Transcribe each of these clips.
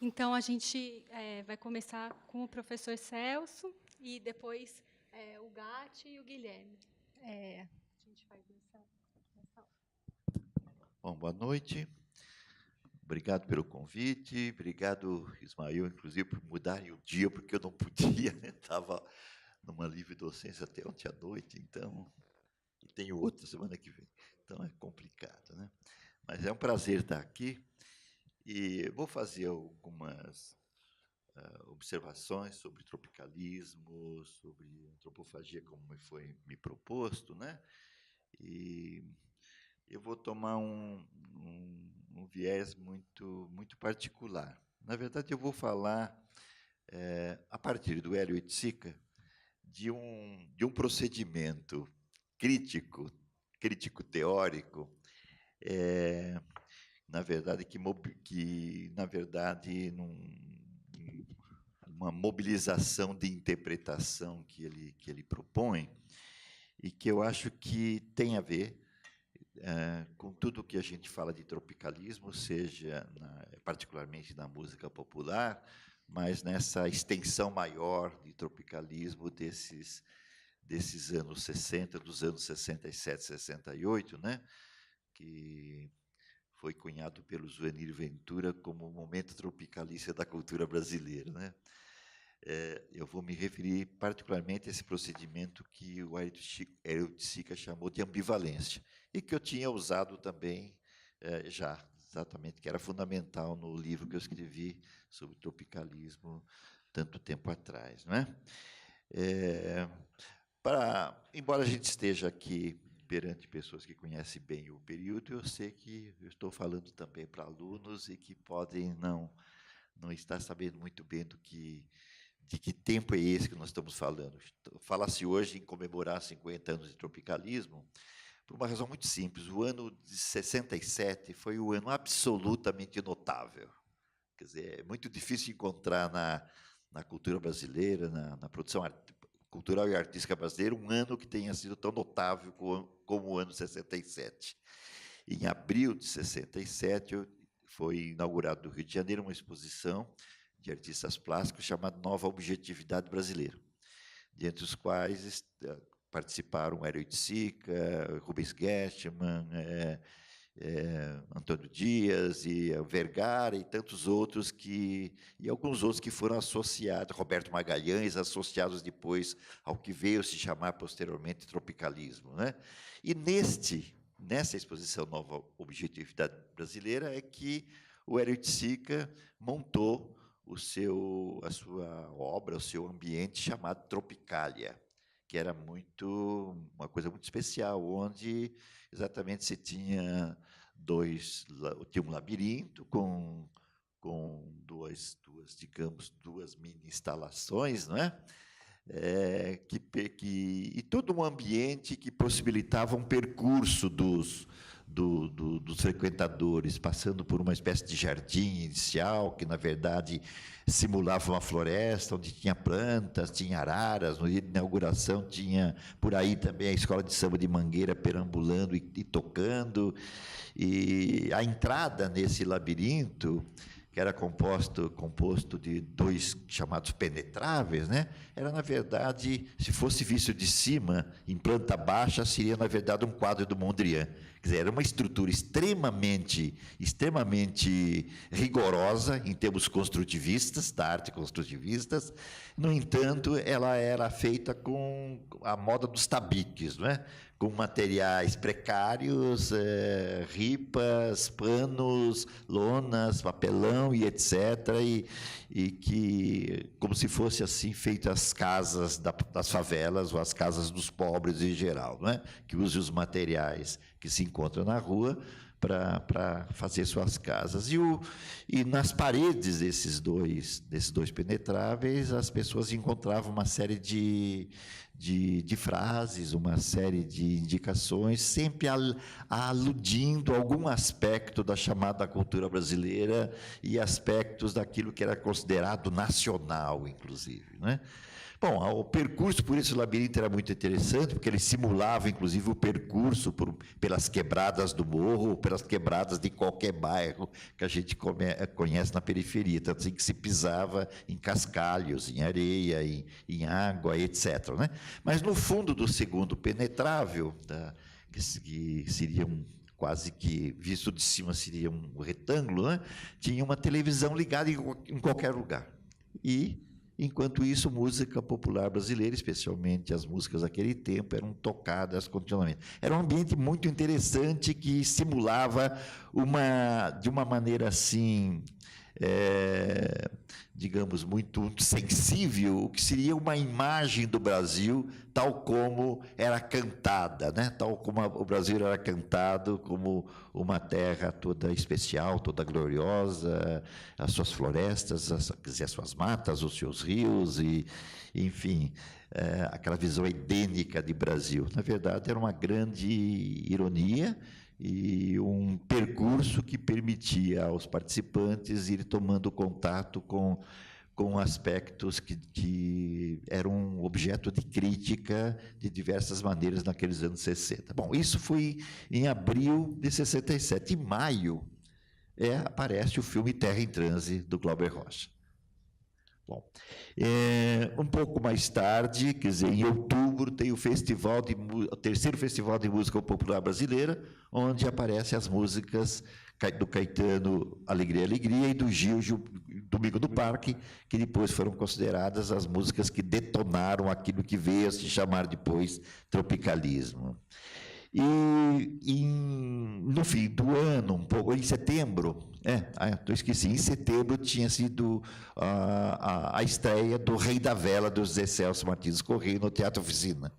Então, a gente vai começar com o professor Celso e depois o Gatti e o Guilherme. A gente faz nessa ordem. Bom, boa noite. Obrigado pelo convite. Obrigado, Ismael, inclusive, por mudarem o dia, porque eu não podia, né? Estava numa livre docência até ontem à noite, então, e tenho outra semana que vem. Então, é complicado, né? Mas é um prazer estar aqui e vou fazer algumas observações sobre tropicalismo, sobre antropofagia, como me proposto, né? E eu vou tomar um viés muito particular. Na verdade, eu vou falar, a partir do Hélio Oiticica, de um procedimento crítico-teórico, na verdade, na verdade, uma mobilização de interpretação que ele propõe e que eu acho que tem a ver com tudo que a gente fala de tropicalismo, seja particularmente na música popular, mas nessa extensão maior de tropicalismo desses anos 60, dos anos 67, 68, né? Que foi cunhado pelo Zuenir Ventura como o momento tropicalista da cultura brasileira, né? Eu vou me referir particularmente a esse procedimento que o Hélio Oiticica chamou de ambivalência, e que eu tinha usado também exatamente, que era fundamental no livro que eu escrevi sobre tropicalismo tanto tempo atrás, não é? Embora a gente esteja aqui perante pessoas que conhecem bem o período, eu sei que eu estou falando também para alunos e que podem não estar sabendo muito bem de que tempo é esse que nós estamos falando. Fala-se hoje em comemorar 50 anos de tropicalismo, por uma razão muito simples. O ano de 67 foi um ano absolutamente notável. Quer dizer, é muito difícil encontrar na cultura brasileira, na produção cultural e artística brasileira, um ano que tenha sido tão notável como o ano 67. Em abril de 67, foi inaugurado no Rio de Janeiro uma exposição de artistas plásticos chamada Nova Objetividade Brasileira, dentre os quais participaram Hélio Oiticica, Rubens Gerstmann, Antônio Dias e Vergara e tantos outros e alguns outros que foram associados, Roberto Magalhães, associados depois ao que veio se chamar posteriormente tropicalismo, né? E nessa exposição Nova Objetividade Brasileira é que o Hélio Oiticica montou a sua obra, o seu ambiente chamado Tropicália, que era uma coisa muito especial, onde exatamente se tinha um labirinto com duas mini instalações, não é? E todo um ambiente que possibilitava um percurso dos frequentadores, passando por uma espécie de jardim inicial, que, na verdade, simulava uma floresta, onde tinha plantas, tinha araras. No dia de inauguração tinha, por aí também, a Escola de Samba de Mangueira perambulando e tocando. E a entrada nesse labirinto, que era composto de dois chamados penetráveis, né? Era, na verdade, se fosse visto de cima, em planta baixa, seria, na verdade, um quadro do Mondrian. Quer dizer, era uma estrutura extremamente rigorosa em termos construtivistas, da arte construtivistas. No entanto, ela era feita com a moda dos tabiques, não é? Com materiais precários, ripas, panos, lonas, papelão e etc., e que, como se fosse assim, feito as casas das favelas ou as casas dos pobres em geral, não é? Que use os materiais que se encontram na rua para fazer suas casas. E nas paredes desses dois penetráveis, as pessoas encontravam uma série de frases, uma série de indicações, sempre aludindo a algum aspecto da chamada cultura brasileira e aspectos daquilo que era considerado nacional, inclusive, né? Bom, o percurso por esse labirinto era muito interessante, porque ele simulava, inclusive, o percurso pelas quebradas do morro, pelas quebradas de qualquer bairro que a gente conhece na periferia, tanto assim que se pisava em cascalhos, em areia, em água, etc., né? Mas, no fundo do segundo penetrável, que seria quase que, visto de cima, seria um retângulo, né? Tinha uma televisão ligada em qualquer lugar. E, enquanto isso, música popular brasileira, especialmente as músicas daquele tempo, eram tocadas continuamente. Era um ambiente muito interessante que simulava de uma maneira assim, digamos, muito sensível, o que seria uma imagem do Brasil tal como era cantada, né? Tal como o Brasil era cantado como uma terra toda especial, toda gloriosa, as suas florestas, as suas matas, os seus rios, e, enfim, aquela visão edênica de Brasil. Na verdade, era uma grande ironia e um percurso que permitia aos participantes ir tomando contato com aspectos que eram objeto de crítica de diversas maneiras naqueles anos 60. Bom, isso foi em abril de 67. Em maio, aparece o filme Terra em Transe, do Glauber Rocha. Bom, um pouco mais tarde, quer dizer, em outubro, tem o terceiro Festival de Música Popular Brasileira, onde aparecem as músicas do Caetano, Alegria, Alegria, e do Gil, Domingo do Parque, que depois foram consideradas as músicas que detonaram aquilo que veio a se chamar depois tropicalismo. E no fim do ano, um pouco em setembro, esqueci, em setembro tinha sido a estreia do Rei da Vela, do José Celso Martins Correia, no Teatro Oficina.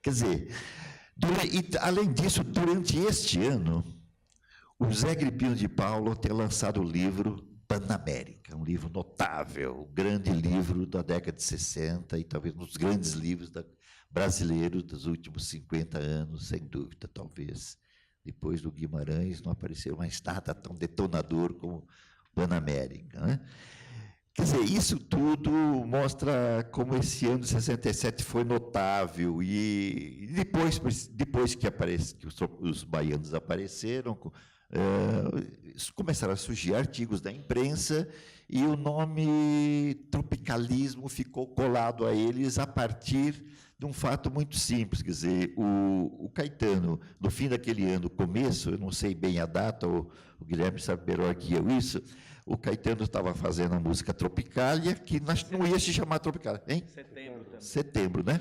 Quer dizer, além disso, durante este ano, o Zé Gripino de Paulo tem lançado o livro Panamérica, um livro notável, um grande livro da década de 60 e talvez um dos grandes livros brasileiros dos últimos 50 anos, sem dúvida, talvez. Depois do Guimarães não apareceu mais nada tão detonador como Panamérica, né? Quer dizer, isso tudo mostra como esse ano de 67 foi notável, e depois que os baianos apareceram, começaram a surgir artigos da imprensa e o nome tropicalismo ficou colado a eles a partir de um fato muito simples. Quer dizer, o Caetano, no fim daquele ano, começo, eu não sei bem a data, o Guilherme sabe melhor que eu isso, o Caetano estava fazendo a música Tropicália, que não ia se chamar Tropicália, hein? Setembro também. Setembro, né?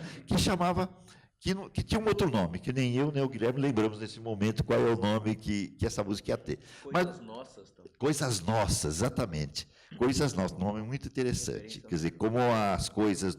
Que tinha um outro nome, que nem eu nem o Guilherme lembramos nesse momento qual é o nome que essa música ia ter. Coisas Nossas também. Coisas Nossas, exatamente. Coisas Nossas, nome muito interessante. Quer dizer, como as coisas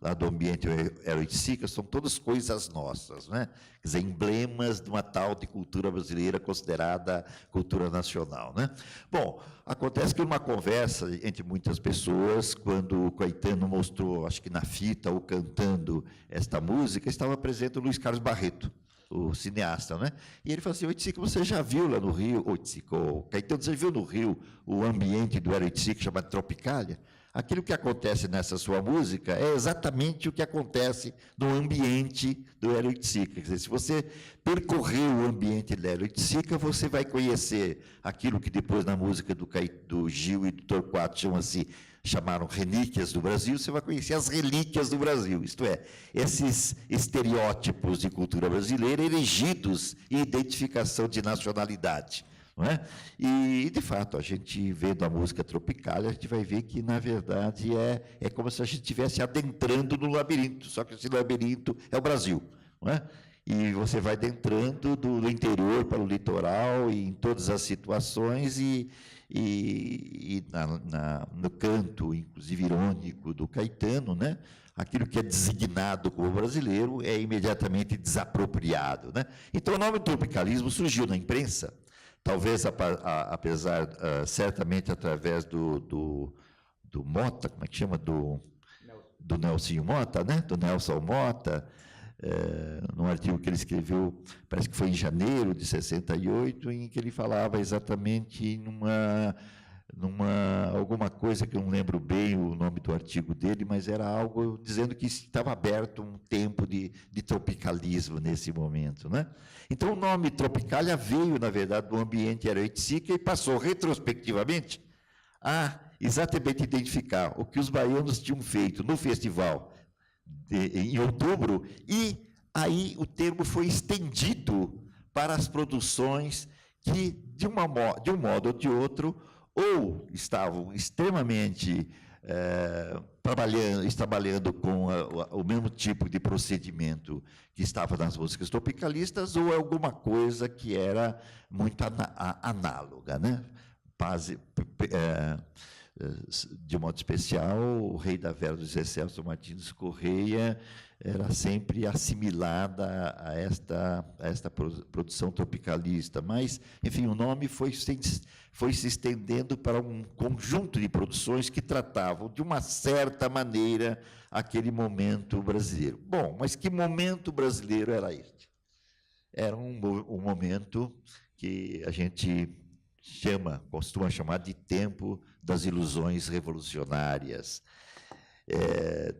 lá do ambiente Heroitsica são todas coisas nossas, né? Quer dizer, emblemas de uma tal de cultura brasileira considerada cultura nacional, né? Bom, acontece que numa conversa entre muitas pessoas, quando o Caetano mostrou, acho que na fita ou cantando esta música, estava presente o Luiz Carlos Barreto, o cineasta, né? E ele falou assim: Oiticica, você já viu lá no Rio, Caetano, você viu no Rio o ambiente do Oiticica chamado Tropicália? Aquilo que acontece nessa sua música é exatamente o que acontece no ambiente do Oiticica. Quer dizer, se você percorrer o ambiente do Oiticica, você vai conhecer aquilo que depois na música do Gil e do Torquato chamaram relíquias do Brasil, você vai conhecer as relíquias do Brasil, isto é, esses estereótipos de cultura brasileira erigidos em identificação de nacionalidade. Não é? E, de fato, a gente vendo a música Tropicália, a gente vai ver que, na verdade, é como se a gente estivesse adentrando no labirinto, só que esse labirinto é o Brasil. Não é? E você vai adentrando do interior para o litoral, e em todas as situações, no canto, inclusive irônico, do Caetano, né? Aquilo que é designado como brasileiro é imediatamente desapropriado, né? Então, o nome tropicalismo surgiu na imprensa, talvez, certamente através do Mota, como é que chama? Do Nelsinho Mota, né? Do Nelson Mota, num artigo que ele escreveu, parece que foi em janeiro de 68, em que ele falava exatamente alguma coisa que eu não lembro bem o nome do artigo dele, mas era algo dizendo que estava aberto um tempo de tropicalismo nesse momento, né? Então, o nome Tropicália veio, na verdade, do ambiente Aroetica e passou, retrospectivamente, a exatamente identificar o que os baianos tinham feito no festival em outubro, e aí o termo foi estendido para as produções que, de um modo ou de outro, ou estavam extremamente trabalhando com o mesmo tipo de procedimento que estava nas músicas tropicalistas, ou alguma coisa que era muito análoga, né? De modo especial, o rei da Vera do Zé Celso Martins Correia era sempre assimilada a esta produção tropicalista, mas, enfim, o nome foi se estendendo para um conjunto de produções que tratavam, de uma certa maneira, aquele momento brasileiro. Bom, mas que momento brasileiro era este? Era um momento que a gente costuma chamar de tempo das ilusões revolucionárias,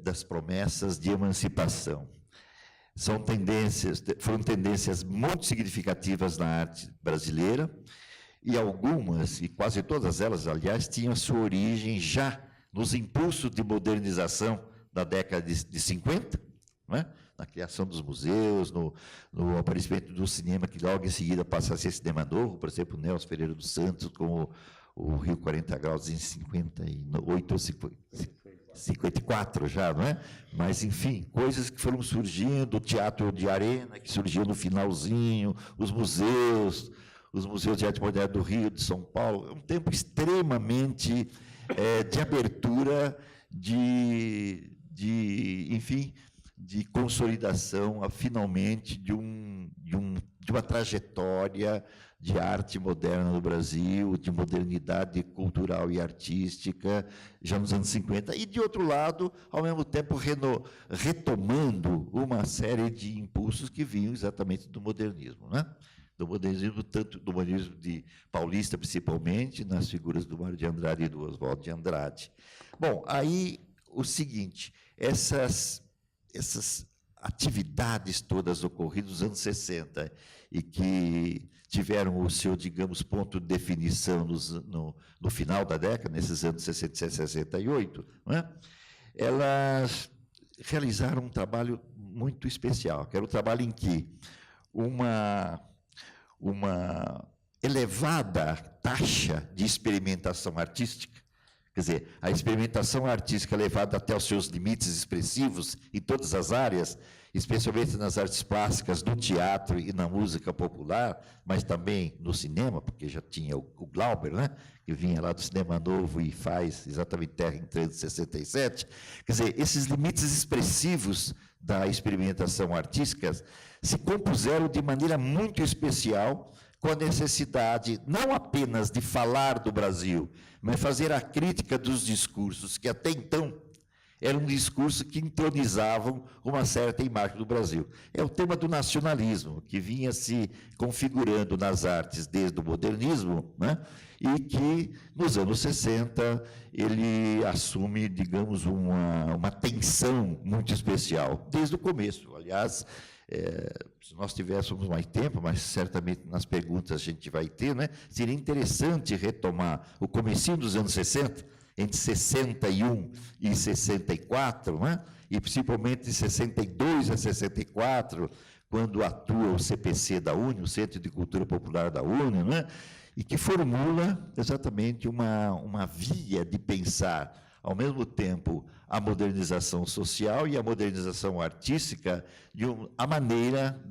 das promessas de emancipação. Foram tendências muito significativas na arte brasileira, e algumas, e quase todas elas, aliás, tinham sua origem já nos impulsos de modernização da década de 50, né? Na criação dos museus, no aparecimento do cinema, que logo em seguida passa a ser cinema novo, por exemplo, Nelson Ferreira dos Santos, com o Rio 40 Graus em 58 ou 54 já, não é? Mas, enfim, coisas que foram surgindo, o teatro de arena, que surgiu no finalzinho, os museus de arte moderna do Rio, de São Paulo, é um tempo extremamente de abertura, enfim, de consolidação, finalmente, de uma trajetória de arte moderna no Brasil, de modernidade cultural e artística, já nos anos 50, e, de outro lado, ao mesmo tempo, retomando uma série de impulsos que vinham exatamente do modernismo, né? Do modernismo, tanto do modernismo paulista, principalmente, nas figuras do Mário de Andrade e do Oswaldo de Andrade. Bom, aí, o seguinte, essas atividades todas ocorridas nos anos 60 e que tiveram o seu, digamos, ponto de definição no final da década, nesses anos 67 e 68, não é? Elas realizaram um trabalho muito especial, que era o trabalho em que uma elevada taxa de experimentação artística, quer dizer, a experimentação artística levada até os seus limites expressivos em todas as áreas, especialmente nas artes plásticas, no teatro e na música popular, mas também no cinema, porque já tinha o Glauber, né, que vinha lá do Cinema Novo e faz exatamente Terra em Trânsito, 67. Quer dizer, esses limites expressivos da experimentação artística se compuseram de maneira muito especial com a necessidade não apenas de falar do Brasil, mas fazer a crítica dos discursos que até então eram um discurso que entronizavam uma certa imagem do Brasil. É o tema do nacionalismo, que vinha se configurando nas artes desde o modernismo, né? E que, nos anos 60, ele assume, digamos, uma tensão muito especial, desde o começo. Aliás, se nós tivéssemos mais tempo, mas certamente nas perguntas a gente vai ter, né? Seria interessante retomar o comecinho dos anos 60, entre 61 e 64, né? E principalmente de 62 a 64, quando atua o CPC da UNE, o Centro de Cultura Popular da UNE, né? E que formula exatamente uma via de pensar, ao mesmo tempo, a modernização social e a modernização artística, a maneira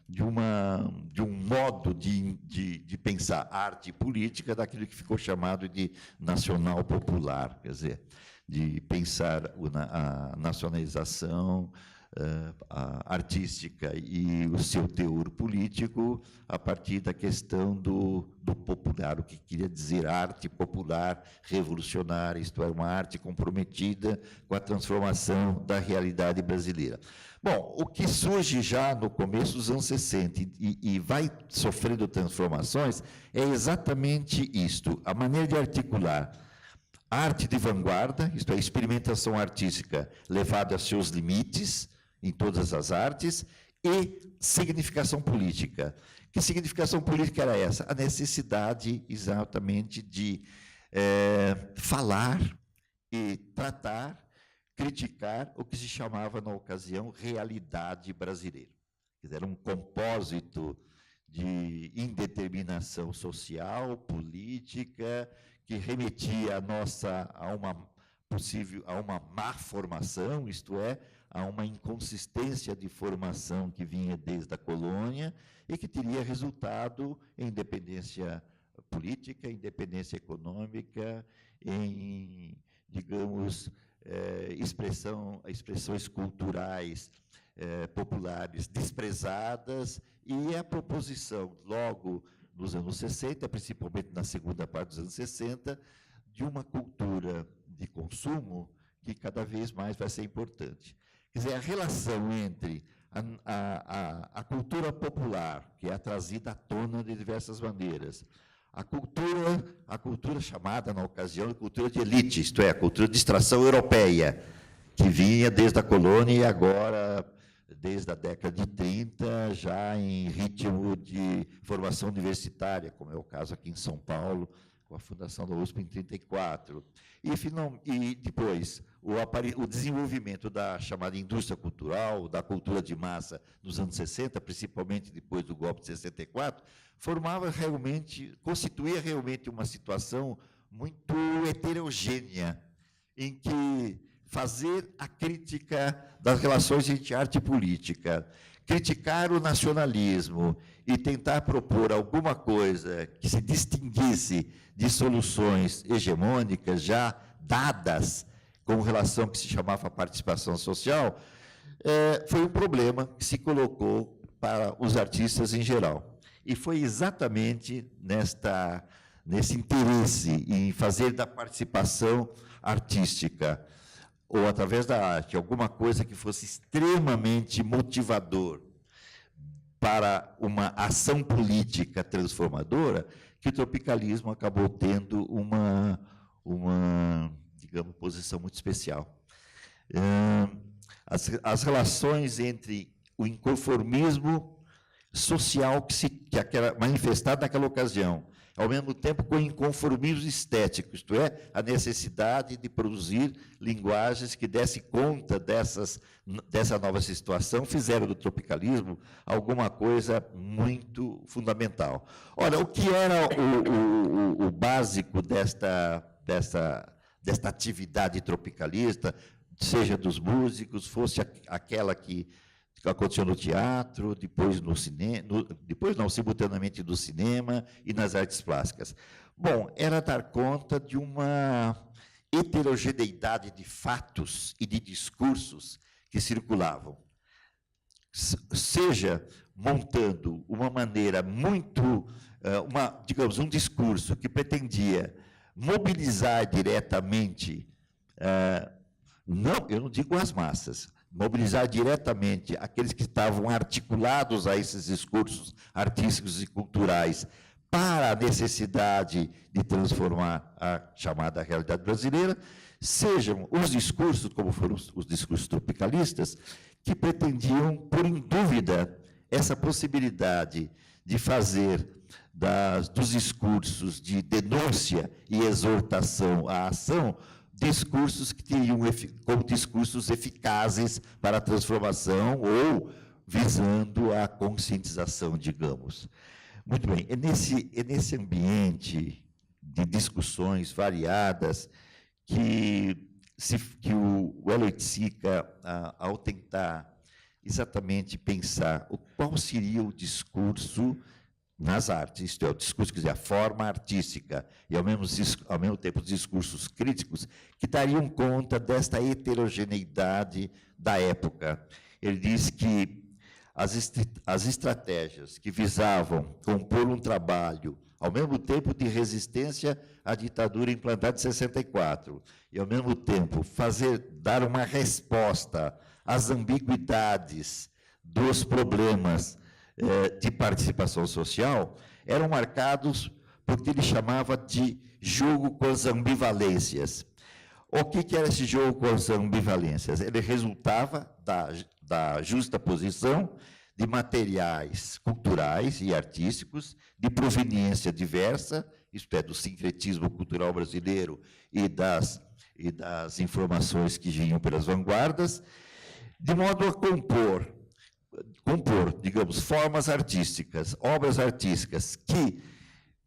de um modo de pensar arte e política daquilo que ficou chamado de nacional popular, quer dizer, de pensar a nacionalização artística e o seu teor político a partir da questão do popular, o que queria dizer arte popular revolucionária, isto é, uma arte comprometida com a transformação da realidade brasileira. Bom, o que surge já no começo dos anos 60 e vai sofrendo transformações é exatamente isto, a maneira de articular arte de vanguarda, isto é, experimentação artística levada a seus limites, em todas as artes, e significação política. Que significação política era essa? A necessidade, exatamente, de falar e tratar, criticar o que se chamava, na ocasião, realidade brasileira. Era um compósito de indeterminação social, política, que remetia a uma má formação, isto é, a uma inconsistência de formação que vinha desde a colônia e que teria resultado em independência política, independência econômica, em, digamos, expressões culturais populares desprezadas, e a proposição, logo nos anos 60, principalmente na segunda parte dos anos 60, de uma cultura de consumo que cada vez mais vai ser importante. Quer dizer, a relação entre a cultura popular, que é trazida à tona de diversas maneiras, a cultura chamada, na ocasião, de cultura de elite, isto é, a cultura de extração europeia, que vinha desde a colônia e agora, desde a década de 30, já em ritmo de formação universitária, como é o caso aqui em São Paulo, com a fundação da USP em 34. E depois, o desenvolvimento da chamada indústria cultural, da cultura de massa nos anos 60, principalmente depois do golpe de 64, constituía realmente uma situação muito heterogênea, em que fazer a crítica das relações entre arte e política, criticar o nacionalismo e tentar propor alguma coisa que se distinguisse de soluções hegemônicas já dadas com relação ao que se chamava participação social, foi um problema que se colocou para os artistas em geral. E foi exatamente nesse interesse em fazer da participação artística, ou através da arte, alguma coisa que fosse extremamente motivador para uma ação política transformadora, que o tropicalismo acabou tendo uma digamos, posição muito especial. As relações entre o inconformismo social que era manifestado naquela ocasião, ao mesmo tempo com o inconformismo estético, isto é, a necessidade de produzir linguagens que dessem conta dessa nova situação, fizeram do tropicalismo alguma coisa muito fundamental. Ora, o que era o básico desta atividade tropicalista, seja dos músicos, fosse aquela que aconteceu no teatro, depois no cinema, simultaneamente do cinema e nas artes plásticas. Bom, era dar conta de uma heterogeneidade de fatos e de discursos que circulavam, seja montando uma maneira muito, digamos, um discurso que pretendia mobilizar diretamente, eu não digo as massas, mobilizar diretamente aqueles que estavam articulados a esses discursos artísticos e culturais para a necessidade de transformar a chamada realidade brasileira, sejam os discursos, como foram os discursos tropicalistas, que pretendiam pôr em dúvida essa possibilidade de fazer dos discursos de denúncia e exortação à ação discursos que teriam como discursos eficazes para a transformação ou visando a conscientização, digamos. Muito bem, é nesse ambiente de discussões variadas que o Eloy Sica, ao tentar exatamente pensar qual seria o discurso nas artes, isto é, o discurso, quer dizer, a forma artística, e ao mesmo tempo os discursos críticos, que dariam conta desta heterogeneidade da época. ele diz que as estratégias que visavam compor um trabalho, ao mesmo tempo de resistência à ditadura implantada em 64, e, ao mesmo tempo, dar uma resposta às ambiguidades dos problemas de participação social, eram marcados por o que ele chamava de jogo com as ambivalências. O que era esse jogo com as ambivalências? Ele resultava da justaposição de materiais culturais e artísticos de proveniência diversa, isto é, do sincretismo cultural brasileiro e das informações que vinham pelas vanguardas, de modo a compor, digamos, formas artísticas, obras artísticas que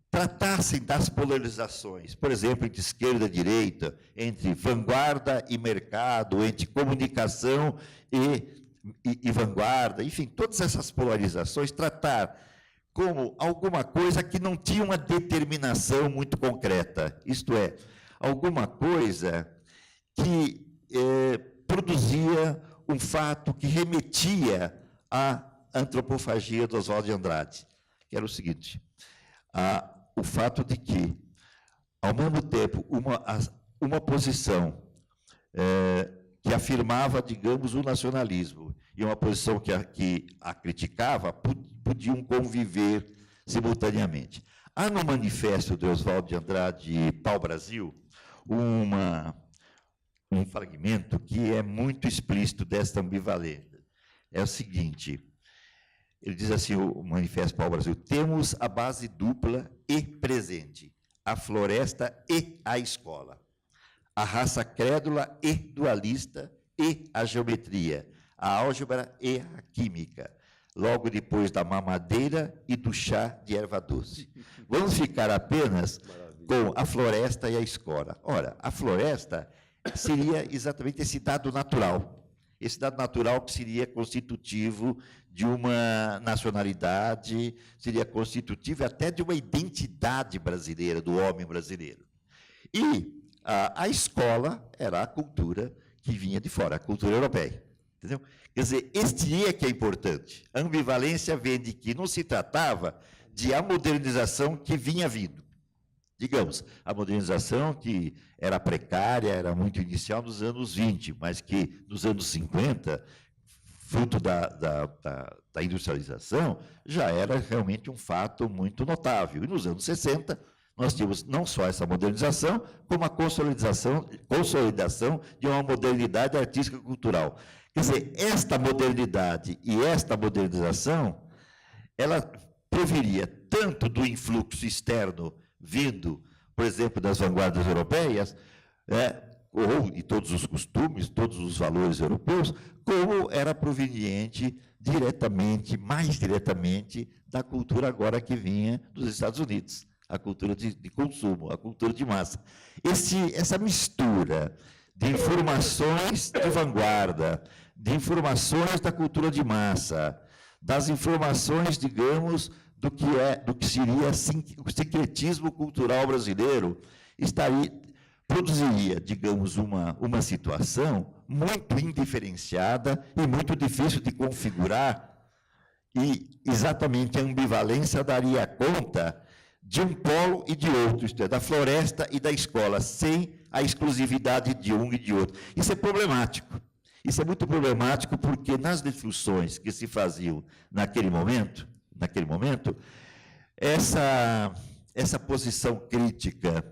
tratassem das polarizações, por exemplo, entre esquerda e direita, entre vanguarda e mercado, entre comunicação e vanguarda, enfim, todas essas polarizações, tratar como alguma coisa que não tinha uma determinação muito concreta, isto é, alguma coisa que produzia um fato que remetia à antropofagia do Oswald de Andrade, que era o seguinte: o fato de que, ao mesmo tempo, uma posição que afirmava, digamos, o nacionalismo e uma posição que a criticava, podiam conviver simultaneamente. Há no manifesto de Oswald de Andrade, Pau-Brasil, um fragmento que é muito explícito desta ambivalência. É o seguinte: ele diz assim, o manifesto Pau-Brasil: temos a base dupla e presente, a floresta e a escola, a raça crédula e dualista e a geometria, a álgebra e a química, logo depois da mamadeira e do chá de erva doce. Vamos ficar apenas com a floresta e a escola. Ora, a floresta seria exatamente esse dado natural, que seria constitutivo de uma nacionalidade, seria constitutivo até de uma identidade brasileira, do homem brasileiro. E a escola era a cultura que vinha de fora, a cultura europeia. Entendeu? Quer dizer, este é que é importante. A ambivalência vem de que não se tratava de a modernização que vinha vindo. Digamos, a modernização que era precária, era muito inicial nos anos 20, mas que nos anos 50, fruto da industrialização, já era realmente um fato muito notável. E nos anos 60, nós tínhamos não só essa modernização, como a consolidação de uma modernidade artística e cultural. Quer dizer, esta modernidade e esta modernização, ela proviria tanto do influxo externo vindo, por exemplo, das vanguardas europeias, ou de todos os costumes, todos os valores europeus, como era proveniente diretamente, mais diretamente, da cultura agora que vinha dos Estados Unidos, a cultura de consumo, a cultura de massa. Essa mistura de informações de vanguarda, de informações da cultura de massa, das informações, digamos, do que seria o sincretismo cultural brasileiro, produziria, digamos, uma situação muito indiferenciada e muito difícil de configurar, e exatamente a ambivalência daria conta de um polo e de outro, isto é, da floresta e da escola, sem a exclusividade de um e de outro. Isso é problemático. Isso é muito problemático porque nas discussões que se faziam naquele momento, essa posição crítica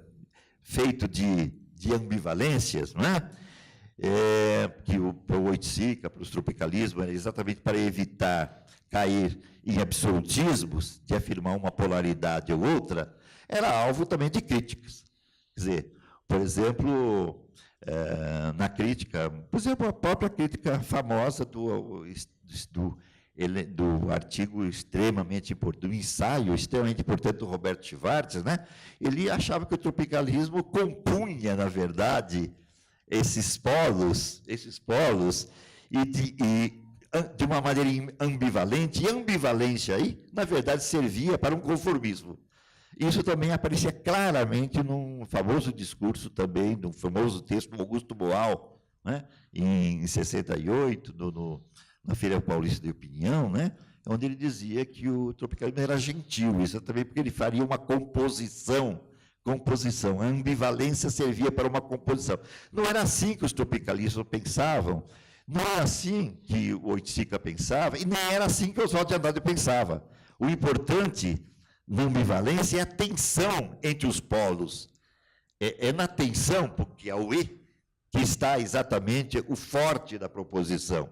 feita de ambivalências, não é? Que para o Oiticica, para os tropicalismos, era exatamente para evitar cair em absolutismos, de afirmar uma polaridade ou outra, era alvo também de críticas. Quer dizer, por exemplo, na crítica, por exemplo, a própria crítica famosa do artigo extremamente importante, do ensaio extremamente importante do Roberto Schwartz, né? Ele achava que o tropicalismo compunha, na verdade, esses polos e de uma maneira ambivalente, e a ambivalência aí, na verdade, servia para um conformismo. Isso também aparecia claramente num famoso discurso também, num famoso texto do Augusto Boal, né? Em 68, na Feira Paulista de Opinião, né, onde ele dizia que o tropicalismo era gentil, exatamente porque ele faria uma composição. A ambivalência servia para uma composição. Não era assim que os tropicalistas pensavam, não era assim que o Oiticica pensava, e nem era assim que Oswaldo de Andrade pensava. O importante na ambivalência é a tensão entre os polos. É na tensão, porque é o E, que está exatamente o forte da proposição.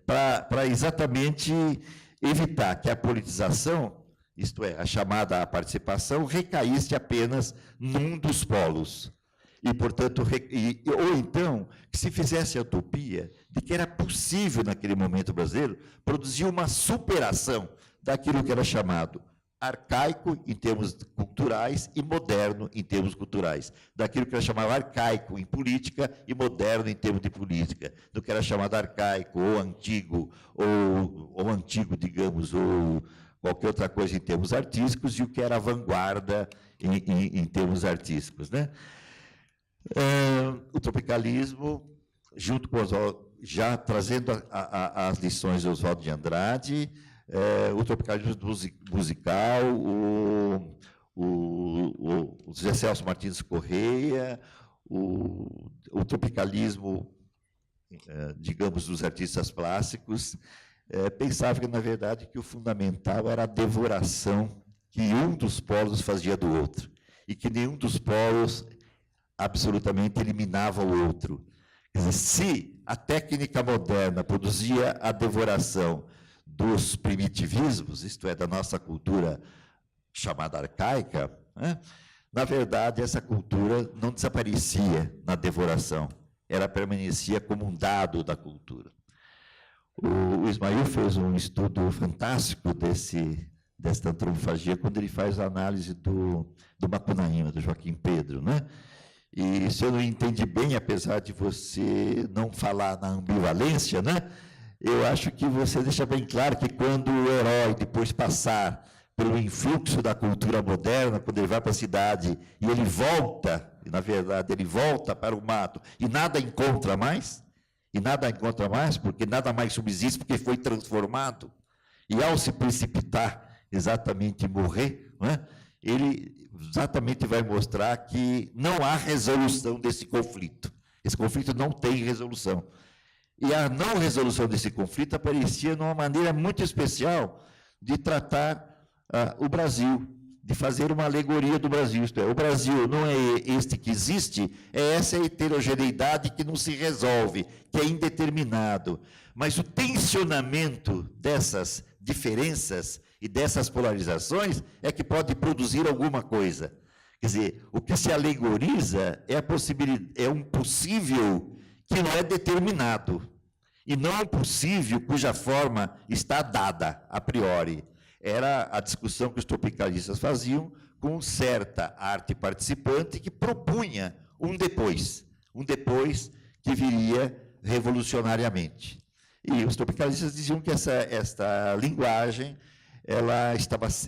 Para exatamente evitar que a politização, isto é, a chamada participação, recaísse apenas num dos polos. E, portanto, ou então, que se fizesse a utopia de que era possível, naquele momento brasileiro, produzir uma superação daquilo que era chamado arcaico em termos culturais e moderno em termos culturais, daquilo que era chamado arcaico em política e moderno em termos de política, do que era chamado arcaico ou antigo, digamos, ou qualquer outra coisa em termos artísticos, e o que era vanguarda em termos artísticos, né? O tropicalismo, junto com já trazendo as lições de Oswaldo de Andrade, o tropicalismo musical, o José Celso Martins Correia, o tropicalismo, digamos, dos artistas plásticos, pensava que, na verdade, que o fundamental era a devoração que um dos polos fazia do outro, e que nenhum dos polos absolutamente eliminava o outro. Quer dizer, se a técnica moderna produzia a devoração dos primitivismos, isto é, da nossa cultura chamada arcaica, né, na verdade, essa cultura não desaparecia na devoração, ela permanecia como um dado da cultura. O Ismael fez um estudo fantástico desta antropofagia, quando ele faz a análise do Macunaíma, do Joaquim Pedro, né? E, se eu não entendi bem, apesar de você não falar na ambivalência, né, eu acho que você deixa bem claro que, quando o herói, depois passar pelo influxo da cultura moderna, quando ele vai para a cidade e ele volta, na verdade, ele volta para o mato e nada encontra mais, porque nada mais subsiste, porque foi transformado, e ao se precipitar exatamente e morrer, né, ele exatamente vai mostrar que não há resolução desse conflito. Esse conflito não tem resolução. E a não resolução desse conflito aparecia numa maneira muito especial de tratar o Brasil, de fazer uma alegoria do Brasil. Isto é, o Brasil não é este que existe, é essa heterogeneidade que não se resolve, que é indeterminado. Mas o tensionamento dessas diferenças e dessas polarizações é que pode produzir alguma coisa. Quer dizer, o que se alegoriza é um possível que não é determinado, e não um possível cuja forma está dada a priori. Era a discussão que os tropicalistas faziam com certa arte participante que propunha um depois que viria revolucionariamente. E os tropicalistas diziam que essa linguagem,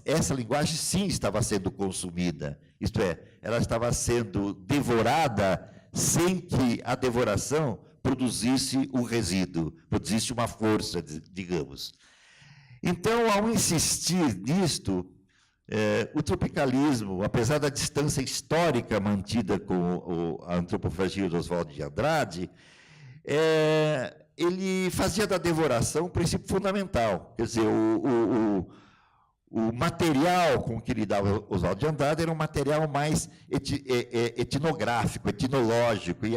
essa linguagem sim estava sendo consumida, isto é, ela estava sendo devorada sem que a devoração produzisse um resíduo, produzisse uma força, digamos. Então, ao insistir nisto, o tropicalismo, apesar da distância histórica mantida com a antropofagia de Oswaldo de Andrade, ele fazia da devoração um princípio fundamental. Quer dizer, o material com que lidava Oswaldo de Andrade era um material mais etnográfico, etnológico, e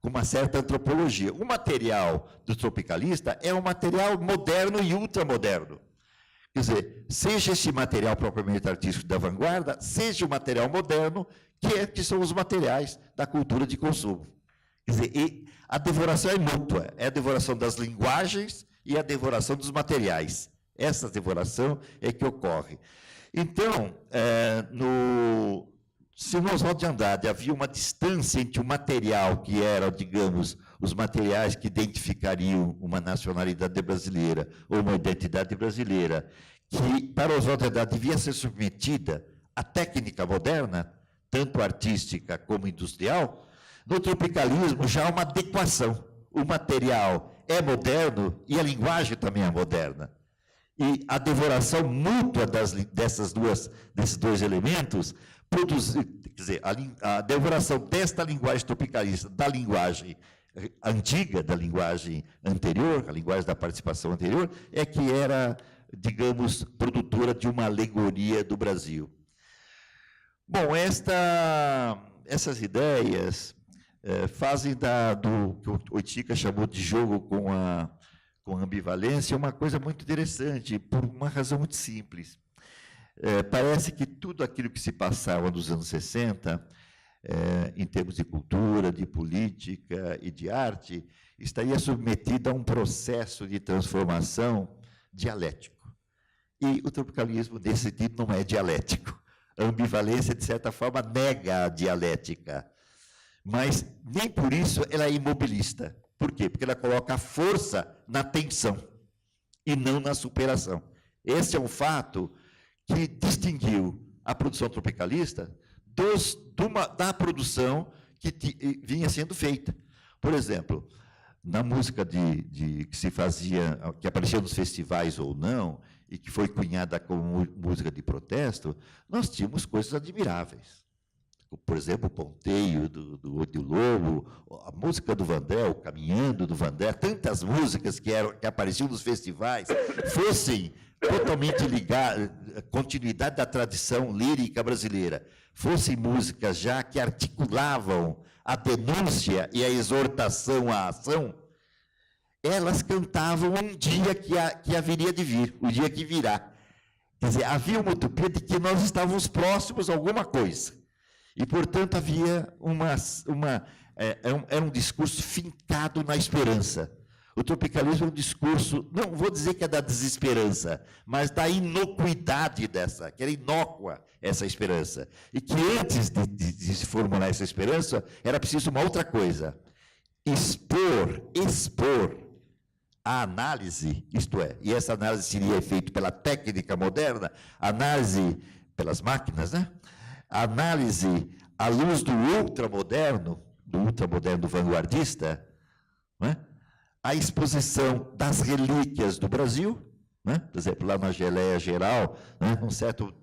com uma certa antropologia. O material do tropicalista é um material moderno e ultramoderno. Quer dizer, seja esse material propriamente artístico da vanguarda, seja o material moderno, que são os materiais da cultura de consumo. Quer dizer, a devoração é mútua, é a devoração das linguagens e a devoração dos materiais. Essa devoração é que ocorre. Então, se no Oswaldo de Andrade havia uma distância entre o material, que era, digamos, os materiais que identificariam uma nacionalidade brasileira ou uma identidade brasileira, que para Oswaldo de Andrade devia ser submetida à técnica moderna, tanto artística como industrial, no tropicalismo já há uma adequação. O material é moderno e a linguagem também é moderna. E a devoração mútua desses dois elementos produz, quer dizer, a devoração desta linguagem tropicalista, da linguagem antiga, da linguagem anterior, a linguagem da participação anterior, é que era, digamos, produtora de uma alegoria do Brasil. Bom, essas ideias fazem do que o Oiticica chamou de jogo com a ambivalência uma coisa muito interessante, por uma razão muito simples. Parece que tudo aquilo que se passava nos anos 60, em termos de cultura, de política e de arte, estaria submetido a um processo de transformação dialético. E o tropicalismo, nesse sentido, não é dialético. A ambivalência, de certa forma, nega a dialética. Mas, nem por isso, ela é imobilista. Por quê? Porque ela coloca a força na tensão e não na superação. Esse é um fato que distinguiu a produção tropicalista da produção que vinha sendo feita. Por exemplo, na música que se fazia, que aparecia nos festivais ou não, e que foi cunhada como música de protesto, nós tínhamos coisas admiráveis. Por exemplo, o Ponteio do Lobo, a música do Vandré, o Caminhando do Vandré, tantas músicas que apareciam nos festivais, fossem totalmente ligadas, continuidade da tradição lírica brasileira, fossem músicas já que articulavam a denúncia e a exortação à ação, elas cantavam um dia que haveria de vir, o dia que virá. Quer dizer, havia uma utopia de que nós estávamos próximos a alguma coisa. E, portanto, havia era um discurso fincado na esperança. O tropicalismo é um discurso, não vou dizer que é da desesperança, mas da inocuidade que era inócua essa esperança. E que antes de se formular essa esperança, era preciso uma outra coisa: expor a análise, isto é, e essa análise seria feita pela técnica moderna, análise pelas máquinas, né? A análise à luz do ultramoderno vanguardista, né? A exposição das relíquias do Brasil, né? Por exemplo, lá na Geleia Geral, né?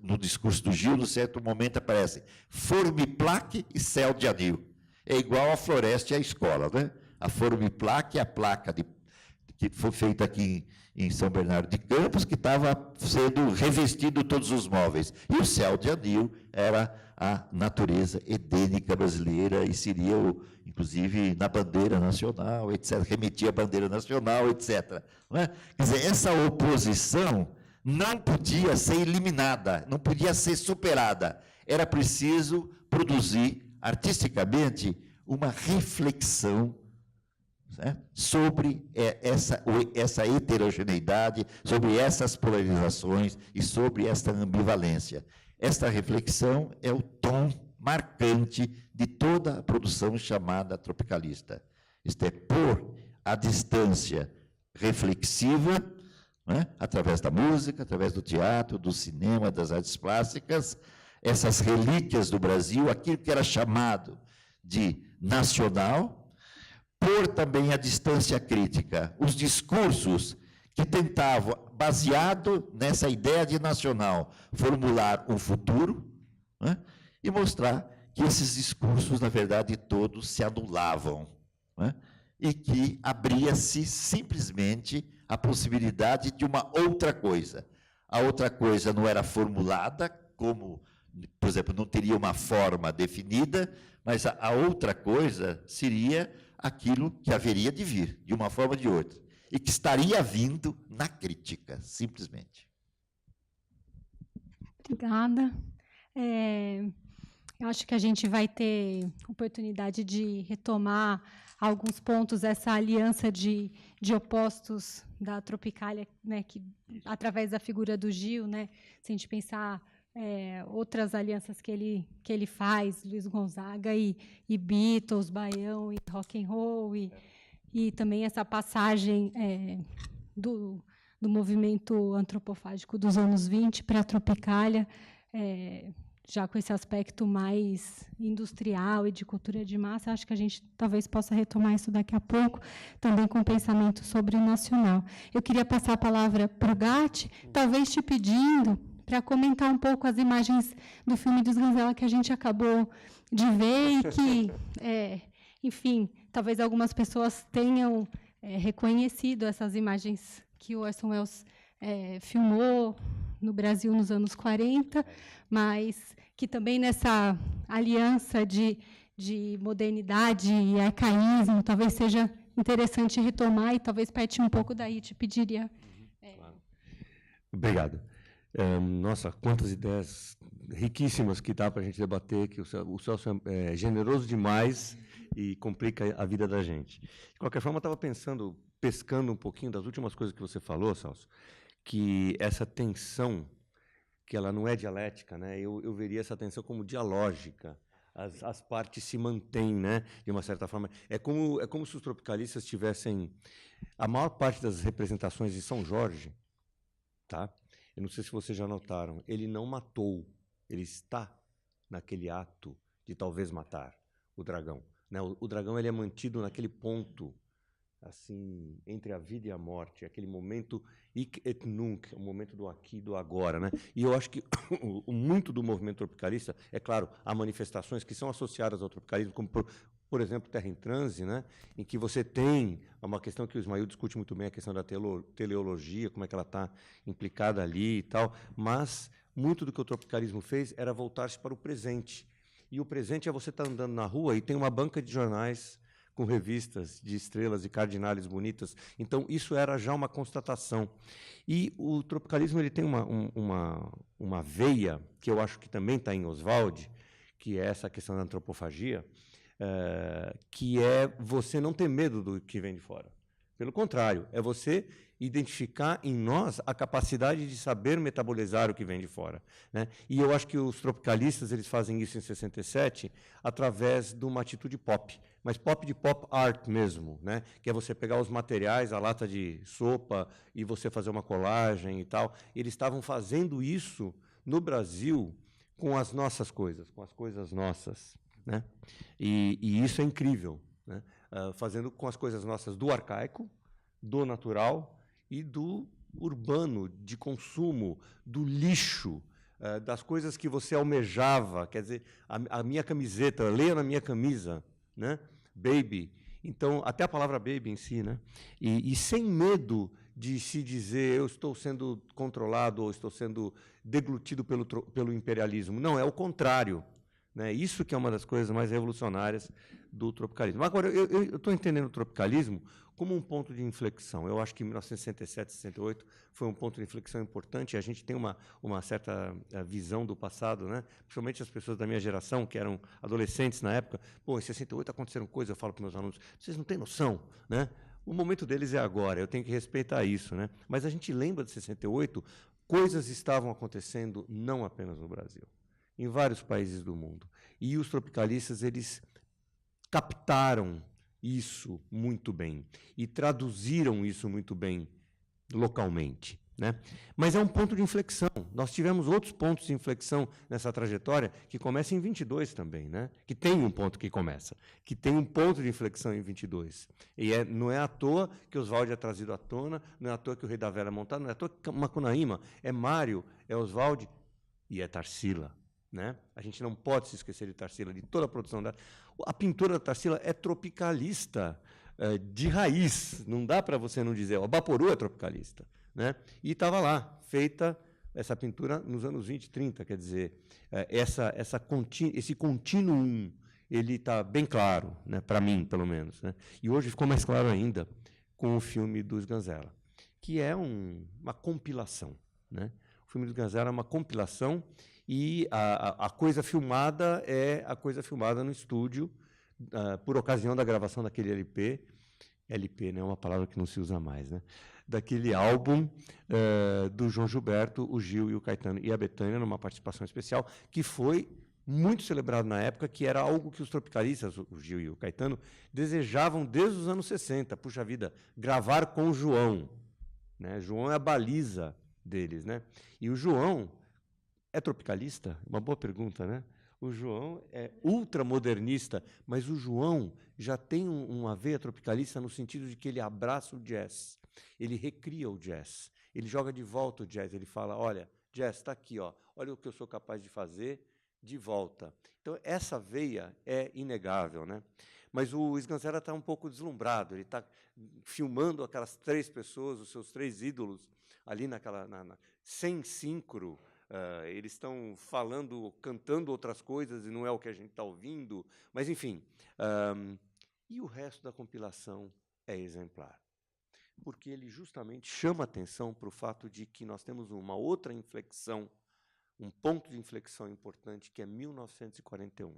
No discurso do Gil, num certo momento aparece Formiplaque e Céu de Anil. É igual a floresta e a escola, né? A Formiplaque é a placa que foi feita aqui em São Bernardo de Campos, que estava sendo revestido todos os móveis. E o Céu de Anil era a natureza edênica brasileira e seria, inclusive, na bandeira nacional, etc., remetia à bandeira nacional, etc. Não é? Quer dizer, essa oposição não podia ser eliminada, não podia ser superada. Era preciso produzir, artisticamente, uma reflexão, certo? Sobre essa heterogeneidade, sobre essas polarizações e sobre esta ambivalência. Esta reflexão é o tom marcante de toda a produção chamada tropicalista. Isto é, pôr a distância reflexiva, né, através da música, através do teatro, do cinema, das artes plásticas, essas relíquias do Brasil, aquilo que era chamado de nacional, pôr também a distância crítica, os discursos que tentavam, baseado nessa ideia de nacional, formular um futuro, né, e mostrar que esses discursos, na verdade, todos se anulavam, né, e que abria-se simplesmente a possibilidade de uma outra coisa. A outra coisa não era formulada como, por exemplo, não teria uma forma definida, mas a outra coisa seria aquilo que haveria de vir, de uma forma ou de outra, e que estaria vindo na crítica, simplesmente. Obrigada. Eu acho que a gente vai ter oportunidade de retomar alguns pontos dessa aliança de opostos da Tropicália, né, que, através da figura do Gil, né, se a gente pensar outras alianças que ele faz, Luiz Gonzaga e Beatles, Baião e rock and roll, e também essa passagem do movimento antropofágico dos anos 20 para a Tropicália, já com esse aspecto mais industrial e de cultura de massa, acho que a gente talvez possa retomar isso daqui a pouco, também com pensamento sobre o nacional. Eu queria passar a palavra para o Gatti, talvez te pedindo para comentar um pouco as imagens do filme dos Ganzella que a gente acabou de ver e que, enfim, talvez algumas pessoas tenham reconhecido essas imagens que o Orson Welles filmou no Brasil nos anos 40, mas que também nessa aliança de modernidade e arcaísmo, talvez seja interessante retomar e talvez partir um pouco daí, te pediria. Claro. Obrigado. Nossa, quantas ideias riquíssimas que dá para a gente debater, que o Celso é generoso demais e complica a vida da gente. De qualquer forma, eu estava pescando um pouquinho das últimas coisas que você falou, Celso, que essa tensão, que ela não é dialética, né? Eu veria essa tensão como dialógica. As partes se mantêm, né? De uma certa forma. É como se os tropicalistas tivessem a maior parte das representações de São Jorge, tá? Eu não sei se vocês já notaram, ele não matou, ele está naquele ato de talvez matar o dragão, né? O dragão ele é mantido naquele ponto, assim, entre a vida e a morte, aquele momento hic et nunc, o momento do aqui e do agora, né? E eu acho que muito do movimento tropicalista, é claro, há manifestações que são associadas ao tropicalismo, como por exemplo, Terra em Transe, né? Em que você tem uma questão que o Ismael discute muito bem, a questão da teleologia, como é que ela está implicada ali e tal, mas muito do que o tropicalismo fez era voltar-se para o presente. E o presente é você estar andando na rua e tem uma banca de jornais com revistas de estrelas e cardinais bonitas. Então, isso era já uma constatação. E o tropicalismo ele tem uma veia, que eu acho que também está em Oswald, que é essa questão da antropofagia, que é você não ter medo do que vem de fora. Pelo contrário, é você identificar em nós a capacidade de saber metabolizar o que vem de fora, né? E eu acho que os tropicalistas eles fazem isso em 67 através de uma atitude pop, mas pop de pop art mesmo, né? Que é você pegar os materiais, a lata de sopa e você fazer uma colagem e tal. Eles estavam fazendo isso no Brasil com as nossas coisas, com as coisas nossas, né? E isso é incrível, né? Fazendo com as coisas nossas do arcaico, do natural e do urbano, de consumo, do lixo, das coisas que você almejava. Quer dizer, a minha camiseta, leia na minha camisa, né? Baby. Então, até a palavra baby em si, né? E sem medo de se dizer eu estou sendo controlado ou estou sendo deglutido pelo imperialismo. Não, é o contrário, né? Isso que é uma das coisas mais revolucionárias do tropicalismo. Agora, eu estou entendendo o tropicalismo como um ponto de inflexão. Eu acho que 1967, 68 foi um ponto de inflexão importante. A gente tem uma certa visão do passado, né? Principalmente as pessoas da minha geração, que eram adolescentes na época. Pô, em 68 aconteceram coisas, eu falo para meus alunos, vocês não têm noção, né? O momento deles é agora, eu tenho que respeitar isso, né? Mas a gente lembra de 68, coisas estavam acontecendo não apenas no Brasil, em vários países do mundo. E os tropicalistas, eles captaram isso muito bem e traduziram isso muito bem localmente, né? Mas é um ponto de inflexão. Nós tivemos outros pontos de inflexão nessa trajetória que começa em 22 também, né? Que tem um ponto que começa, que tem um ponto de inflexão em 22. E não é à toa que Oswald é trazido à tona, não é à toa que o Rei da Vela é montado, não é à toa que Macunaíma é Mário, é Oswald e é Tarsila, né? A gente não pode se esquecer de Tarsila, de toda a produção dela. A pintura da Tarsila é tropicalista, de raiz, não dá para você não dizer. O Abaporu é tropicalista, né? E estava lá, feita essa pintura nos anos 20, 30, quer dizer, esse contínuo, ele está bem claro, né? Para mim, pelo menos, né? E hoje ficou mais claro ainda com o filme dos Ganzella, que é uma compilação, né? O filme dos Ganzella é uma compilação. E a coisa filmada é a coisa filmada no estúdio, por ocasião da gravação daquele LP. LP, né, é uma palavra que não se usa mais, né? Daquele álbum do João Gilberto, o Gil e o Caetano e a Bethânia, numa participação especial, que foi muito celebrado na época, que era algo que os tropicalistas, o Gil e o Caetano, desejavam desde os anos 60. Puxa vida, gravar com o João, né? João é a baliza deles, né? E o João é tropicalista? Uma boa pergunta, né? O João é ultramodernista, mas o João já tem uma veia tropicalista no sentido de que ele abraça o jazz, ele recria o jazz, ele joga de volta o jazz, ele fala, olha, jazz, está aqui, ó, olha o que eu sou capaz de fazer de volta. Então, essa veia é inegável, né? Mas o Sganzerla está um pouco deslumbrado, ele está filmando aquelas 3 pessoas, os seus 3 ídolos, ali sem síncro. Eles estão falando, cantando outras coisas, e não é o que a gente está ouvindo. Mas, enfim. E o resto da compilação é exemplar, porque ele justamente chama atenção para o fato de que nós temos uma outra inflexão, um ponto de inflexão importante, que é 1941.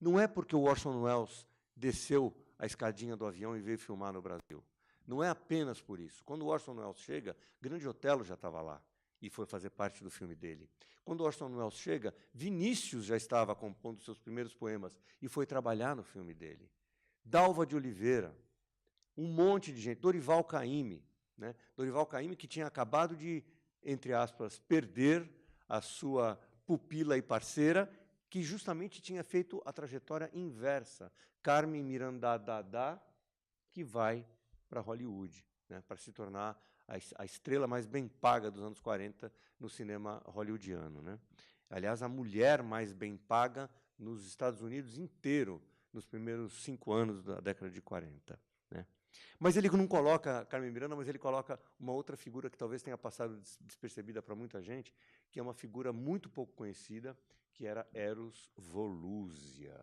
Não é porque o Orson Welles desceu a escadinha do avião e veio filmar no Brasil. Não é apenas por isso. Quando o Orson Welles chega, Grande Otelo já estava lá e foi fazer parte do filme dele. Quando o Orson Welles chega, Vinícius já estava compondo seus primeiros poemas e foi trabalhar no filme dele. Dalva de Oliveira, um monte de gente. Dorival Caymmi, né? Dorival Caymmi, que tinha acabado de, entre aspas, perder a sua pupila e parceira, que justamente tinha feito a trajetória inversa. Carmen Miranda Dada, que vai para Hollywood, né, para se tornar a estrela mais bem paga dos anos 40 no cinema hollywoodiano, né? Aliás, a mulher mais bem paga nos Estados Unidos inteiro, nos primeiros 5 anos da década de 40. Né? Mas ele não coloca Carmen Miranda, mas ele coloca uma outra figura que talvez tenha passado despercebida para muita gente, que é uma figura muito pouco conhecida, que era Eros Volusia.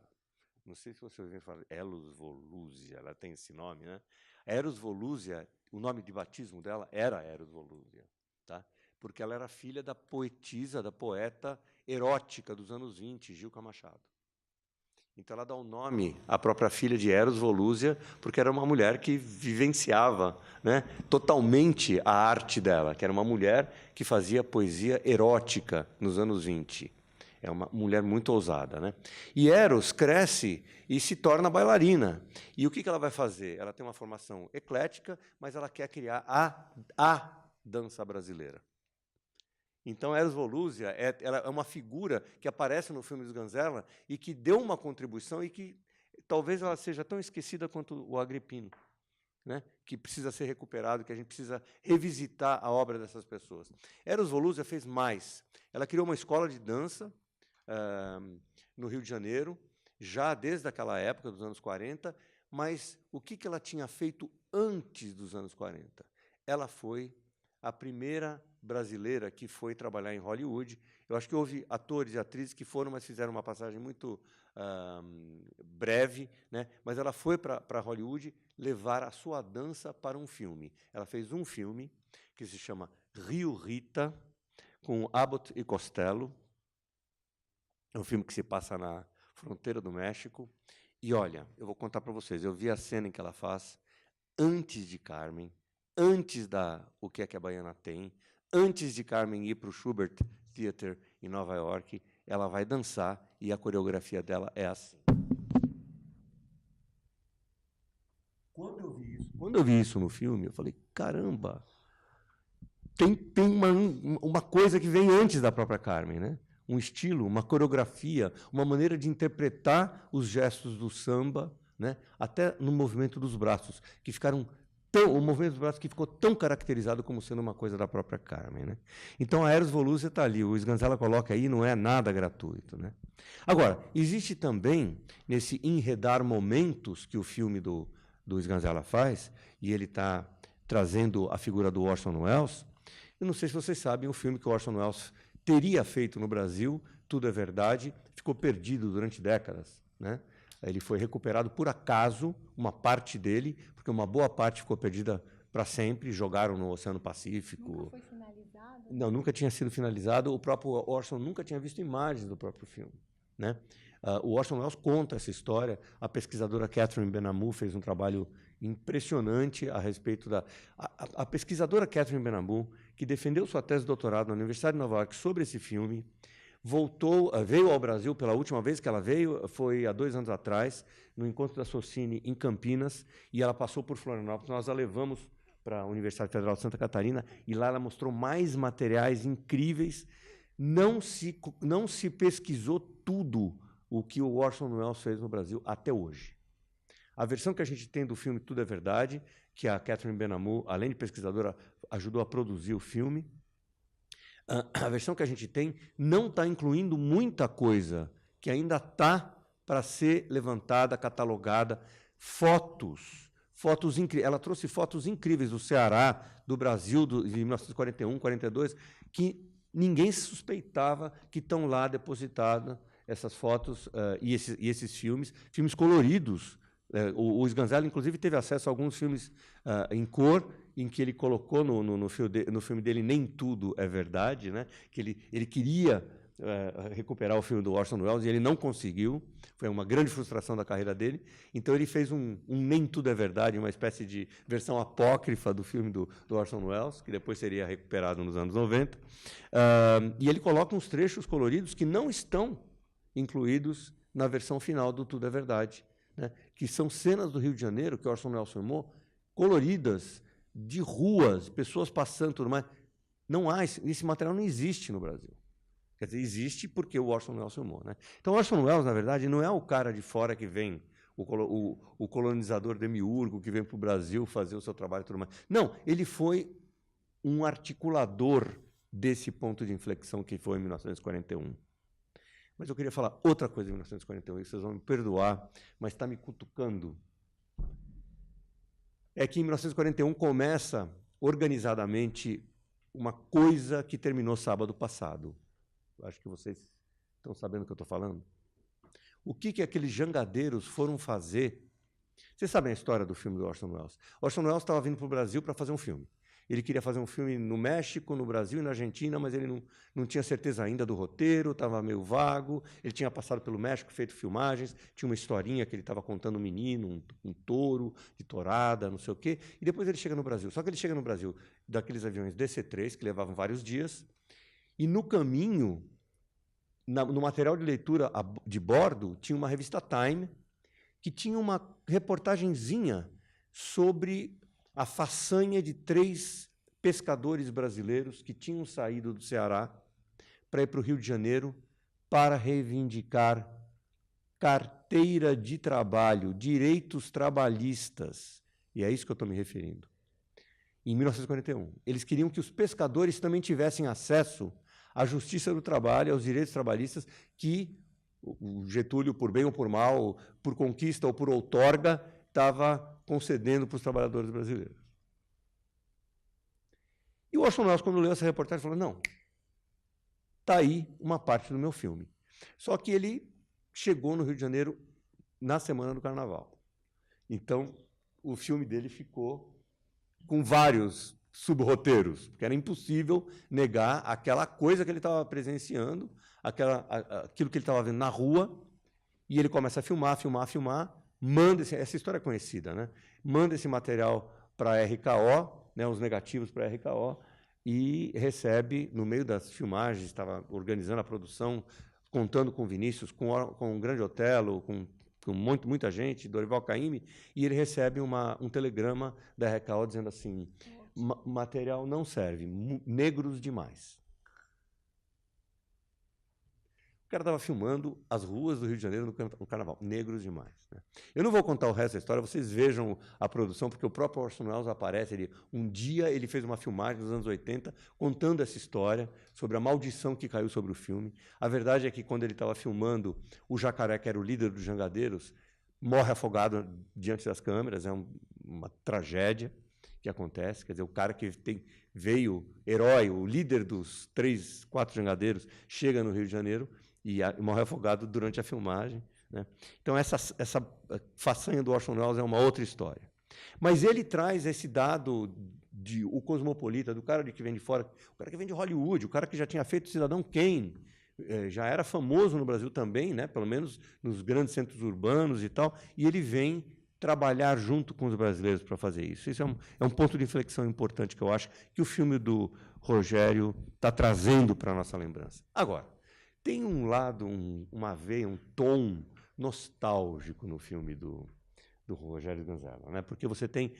Não sei se você ouviu falar, Eros Volusia, ela tem esse nome, né? Eros Volusia, o nome de batismo dela era Eros Volusia, tá? Porque ela era filha da poetisa, da poeta erótica dos anos 20, Gilca Machado. Então, ela dá o nome à própria filha de Eros Volusia, porque era uma mulher que vivenciava, né, totalmente a arte dela, que era uma mulher que fazia poesia erótica nos anos 20. É uma mulher muito ousada, né? E Eros cresce e se torna bailarina. E o que ela vai fazer? Ela tem uma formação eclética, mas ela quer criar a dança brasileira. Então, Eros Volusia ela é uma figura que aparece no filme dos Sganzerla e que deu uma contribuição e que talvez ela seja tão esquecida quanto o Agripino, né? Que precisa ser recuperado, que a gente precisa revisitar a obra dessas pessoas. Eros Volusia fez mais. Ela criou uma escola de dança no Rio de Janeiro, já desde aquela época, dos anos 40, mas o que ela tinha feito antes dos anos 40? Ela foi a primeira brasileira que foi trabalhar em Hollywood. Eu acho que houve atores e atrizes que foram, mas fizeram uma passagem muito breve, né? Mas ela foi para Hollywood levar a sua dança para um filme. Ela fez um filme que se chama Rio Rita, com Abbott e Costello. É um filme que se passa na fronteira do México. E, olha, eu vou contar para vocês, eu vi a cena em que ela faz antes de Carmen, antes da O Que É Que a Baiana Tem, antes de Carmen ir para o Schubert Theater em Nova York, ela vai dançar e a coreografia dela é assim. Quando eu vi isso no filme, eu falei, caramba, tem uma coisa que vem antes da própria Carmen, né? Um estilo, uma coreografia, uma maneira de interpretar os gestos do samba, né? Até no movimento dos braços, que ficaram o movimento dos braços que ficou tão caracterizado como sendo uma coisa da própria Carmen, né? Então, a Eros Volusia está ali, o Sganzerla coloca aí, não é nada gratuito, né? Agora, existe também, nesse enredar momentos que o filme do Sganzerla faz, e ele está trazendo a figura do Orson Welles. Eu não sei se vocês sabem, o filme que o Orson Welles teria feito no Brasil, Tudo é Verdade, ficou perdido durante décadas, né? Ele foi recuperado por acaso, uma parte dele, porque uma boa parte ficou perdida para sempre, jogaram no Oceano Pacífico. Nunca foi finalizado? Não, nunca tinha sido finalizado. O próprio Orson nunca tinha visto imagens do próprio filme, né? O Orson Welles conta essa história. A pesquisadora Catherine Benamou fez um trabalho impressionante a respeito da... A pesquisadora Catherine Benamou, que defendeu sua tese de doutorado na Universidade de Nova York sobre esse filme, veio ao Brasil pela última vez que ela veio, foi há 2 anos atrás, no encontro da Socini em Campinas, e ela passou por Florianópolis. Nós a levamos para a Universidade Federal de Santa Catarina, e lá ela mostrou mais materiais incríveis não se pesquisou tudo o que o Orson Welles fez no Brasil até hoje. A versão que a gente tem do filme Tudo é Verdade, que a Catherine Benamou, além de pesquisadora, ajudou a produzir o filme, a versão que a gente tem não está incluindo muita coisa que ainda está para ser levantada, catalogada. Fotos incríveis. Ela trouxe fotos incríveis do Ceará, do Brasil, de 1941, 42, que ninguém suspeitava que estão lá depositadas essas fotos e esses filmes coloridos. O Sganzella, inclusive, teve acesso a alguns filmes em cor, em que ele colocou no filme dele Nem Tudo é Verdade, né? Que ele queria recuperar o filme do Orson Welles e ele não conseguiu. Foi uma grande frustração da carreira dele. Então, ele fez um Nem Tudo é Verdade, uma espécie de versão apócrifa do filme do Orson Welles, que depois seria recuperado nos anos 90. E ele coloca uns trechos coloridos que não estão incluídos na versão final do Tudo é Verdade, né? Que são cenas do Rio de Janeiro, que o Orson Welles filmou, coloridas, de ruas, pessoas passando, tudo mais. Não há, esse material não existe no Brasil. Quer dizer, existe porque o Orson Welles filmou, né? Então, o Orson Welles, na verdade, não é o cara de fora que vem, o colonizador demiurgo que vem para o Brasil fazer o seu trabalho e tudo mais. Não, ele foi um articulador desse ponto de inflexão que foi em 1941. Mas eu queria falar outra coisa em 1941, e vocês vão me perdoar, mas está me cutucando. É que em 1941 começa, organizadamente, uma coisa que terminou sábado passado. Acho que vocês estão sabendo do que eu estou falando. O que aqueles jangadeiros foram fazer? Vocês sabem a história do filme do Orson Welles. Orson Welles estava vindo para o Brasil para fazer um filme. Ele queria fazer um filme no México, no Brasil e na Argentina, mas ele não tinha certeza ainda do roteiro, estava meio vago. Ele tinha passado pelo México, feito filmagens, tinha uma historinha que ele estava contando um menino, um touro, de tourada, não sei o quê. E depois ele chega no Brasil. Só que ele chega no Brasil daqueles aviões DC-3, que levavam vários dias, e no caminho, no material de leitura de bordo, tinha uma revista Time, que tinha uma reportagenzinha sobre a façanha de 3 pescadores brasileiros que tinham saído do Ceará para ir para o Rio de Janeiro para reivindicar carteira de trabalho, direitos trabalhistas. E é isso que eu estou me referindo. Em 1941. Eles queriam que os pescadores também tivessem acesso à justiça do trabalho, aos direitos trabalhistas que o Getúlio, por bem ou por mal, por conquista ou por outorga, estava concedendo para os trabalhadores brasileiros. E o Orson Welles, quando leu essa reportagem, falou, não, está aí uma parte do meu filme. Só que ele chegou no Rio de Janeiro na semana do Carnaval. Então, o filme dele ficou com vários subroteiros, porque era impossível negar aquela coisa que ele estava presenciando, aquilo que ele estava vendo na rua, e ele começa a filmar, manda essa história é conhecida, né? Manda esse material para a RKO, né, os negativos para a RKO, e recebe, no meio das filmagens, estava organizando a produção, contando com Vinícius, com o Grande Otelo, com muita gente, Dorival Caymmi, e ele recebe um telegrama da RKO dizendo assim, material não serve, negros demais. O cara estava filmando as ruas do Rio de Janeiro no Carnaval. Negros demais, né? Eu não vou contar o resto da história, vocês vejam a produção, porque o próprio Orson Welles aparece. Um dia ele fez uma filmagem nos anos 80, contando essa história sobre a maldição que caiu sobre o filme. A verdade é que, quando ele estava filmando, o Jacaré, que era o líder dos jangadeiros, morre afogado diante das câmeras. É uma tragédia que acontece. Quer dizer, o cara que veio herói, o líder dos 3, 4 jangadeiros, chega no Rio de Janeiro e morre afogado durante a filmagem, né? Então, essa façanha do Orson Welles é uma outra história. Mas ele traz esse dado o cosmopolita, do cara que vem de fora, o cara que vem de Hollywood, o cara que já tinha feito Cidadão Kane, já era famoso no Brasil também, né? Pelo menos nos grandes centros urbanos e tal, e ele vem trabalhar junto com os brasileiros para fazer isso. Isso é um ponto de inflexão importante que eu acho que o filme do Rogério está trazendo para a nossa lembrança. Agora, tem um lado, uma veia, um tom nostálgico no filme do Rogério Sganzella, né? Porque você tem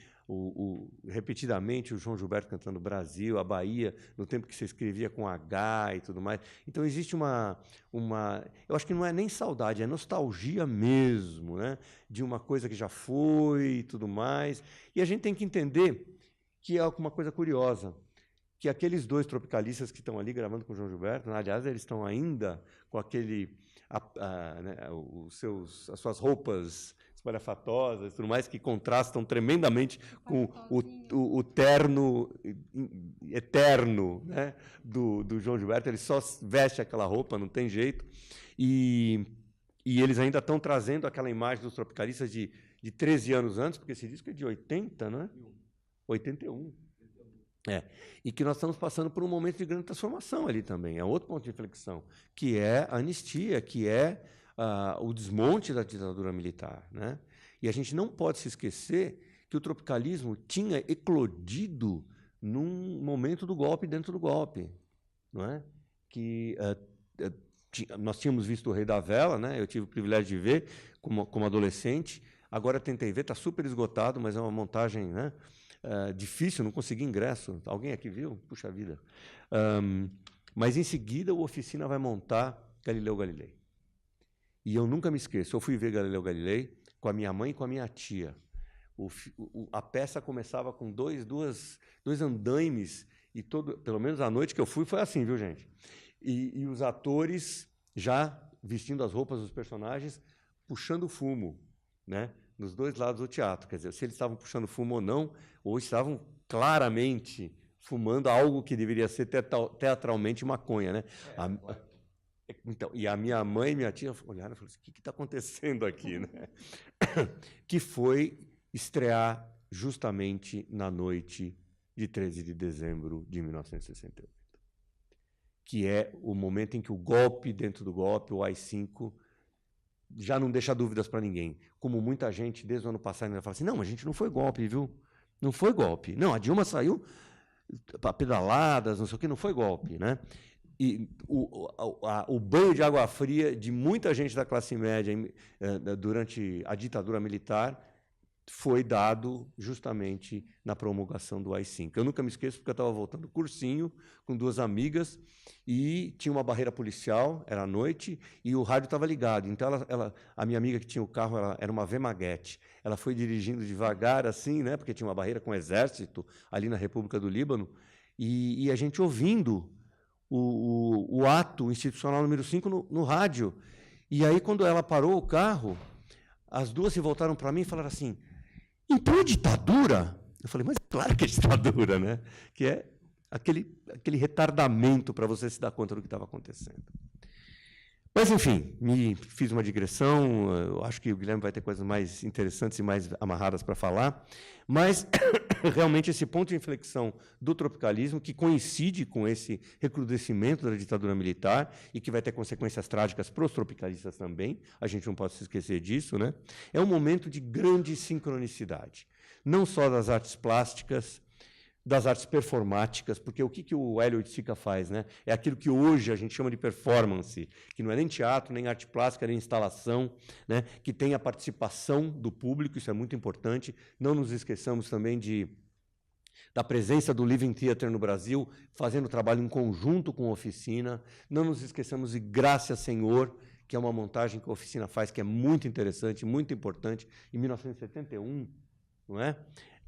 repetidamente o João Gilberto cantando Brasil, a Bahia, no tempo que você escrevia com H e tudo mais. Então, existe eu acho que não é nem saudade, é nostalgia mesmo, né? De uma coisa que já foi e tudo mais. E a gente tem que entender que é uma coisa curiosa, que aqueles dois tropicalistas que estão ali gravando com o João Gilberto, aliás, eles estão ainda com né, as suas roupas espalhafatosas, tudo mais, que contrastam tremendamente com o terno eterno, né, do João Gilberto. Ele só veste aquela roupa, não tem jeito. E eles ainda estão trazendo aquela imagem dos tropicalistas de 13 anos antes, porque esse disco é de 80, né? 81. E que nós estamos passando por um momento de grande transformação ali também. É outro ponto de inflexão, que é a anistia, que é o desmonte da ditadura militar, né? E a gente não pode se esquecer que o tropicalismo tinha eclodido num momento do golpe dentro do golpe, não é? Que nós tínhamos visto o Rei da Vela, né? Eu tive o privilégio de ver como adolescente. Agora tentei ver, está super esgotado, mas é uma montagem, né? Difícil, não consegui ingresso. Alguém aqui viu? Puxa vida. Mas em seguida o Oficina vai montar Galileu Galilei. E eu nunca me esqueço, eu fui ver Galileu Galilei com a minha mãe e com a minha tia. A peça começava com dois andaimes, e pelo menos a noite que eu fui foi assim, viu, gente? E os atores já vestindo as roupas dos personagens, puxando fumo, né? Nos dois lados do teatro. Quer dizer, se eles estavam puxando fumo ou não, ou estavam claramente fumando algo que deveria ser teatralmente maconha, né? Então, e a minha mãe e minha tia olharam e falaram assim, o que está acontecendo aqui, né? Que foi estrear justamente na noite de 13 de dezembro de 1968, que é o momento em que o golpe dentro do golpe, o AI-5, já não deixa dúvidas para ninguém. Como muita gente, desde o ano passado, ainda fala assim, não, a gente não foi golpe, viu? Não foi golpe. Não, a Dilma saiu para pedaladas, não sei o quê, não foi golpe, né? E o banho de água fria de muita gente da classe média durante a ditadura militar foi dado justamente na promulgação do AI-5. Eu nunca me esqueço, porque eu estava voltando do cursinho com duas amigas e tinha uma barreira policial, era à noite, e o rádio estava ligado. Então, a minha amiga que tinha o carro era uma Vemaguete. Ela foi dirigindo devagar, assim, né, porque tinha uma barreira com o exército ali na República do Líbano, e a gente ouvindo o ato institucional número 5 no rádio. E aí, quando ela parou o carro, as duas se voltaram para mim e falaram assim, então é ditadura? Eu falei, mas claro que é ditadura, né? Que é aquele retardamento para você se dar conta do que estava acontecendo. Mas, enfim, me fiz uma digressão, eu acho que o Guilherme vai ter coisas mais interessantes e mais amarradas para falar, mas, realmente, esse ponto de inflexão do tropicalismo, que coincide com esse recrudescimento da ditadura militar e que vai ter consequências trágicas para os tropicalistas também, a gente não pode se esquecer disso, né? É um momento de grande sincronicidade, não só das artes plásticas, das artes performáticas, porque o que o Hélio Oiticica faz, né? É aquilo que hoje a gente chama de performance, que não é nem teatro, nem arte plástica, nem instalação, né? Que tem a participação do público, isso é muito importante. Não nos esqueçamos também da presença do Living Theatre no Brasil, fazendo trabalho em conjunto com a Oficina. Não nos esqueçamos de Graças Senhor, que é uma montagem que a Oficina faz, que é muito interessante, muito importante, em 1971, não é?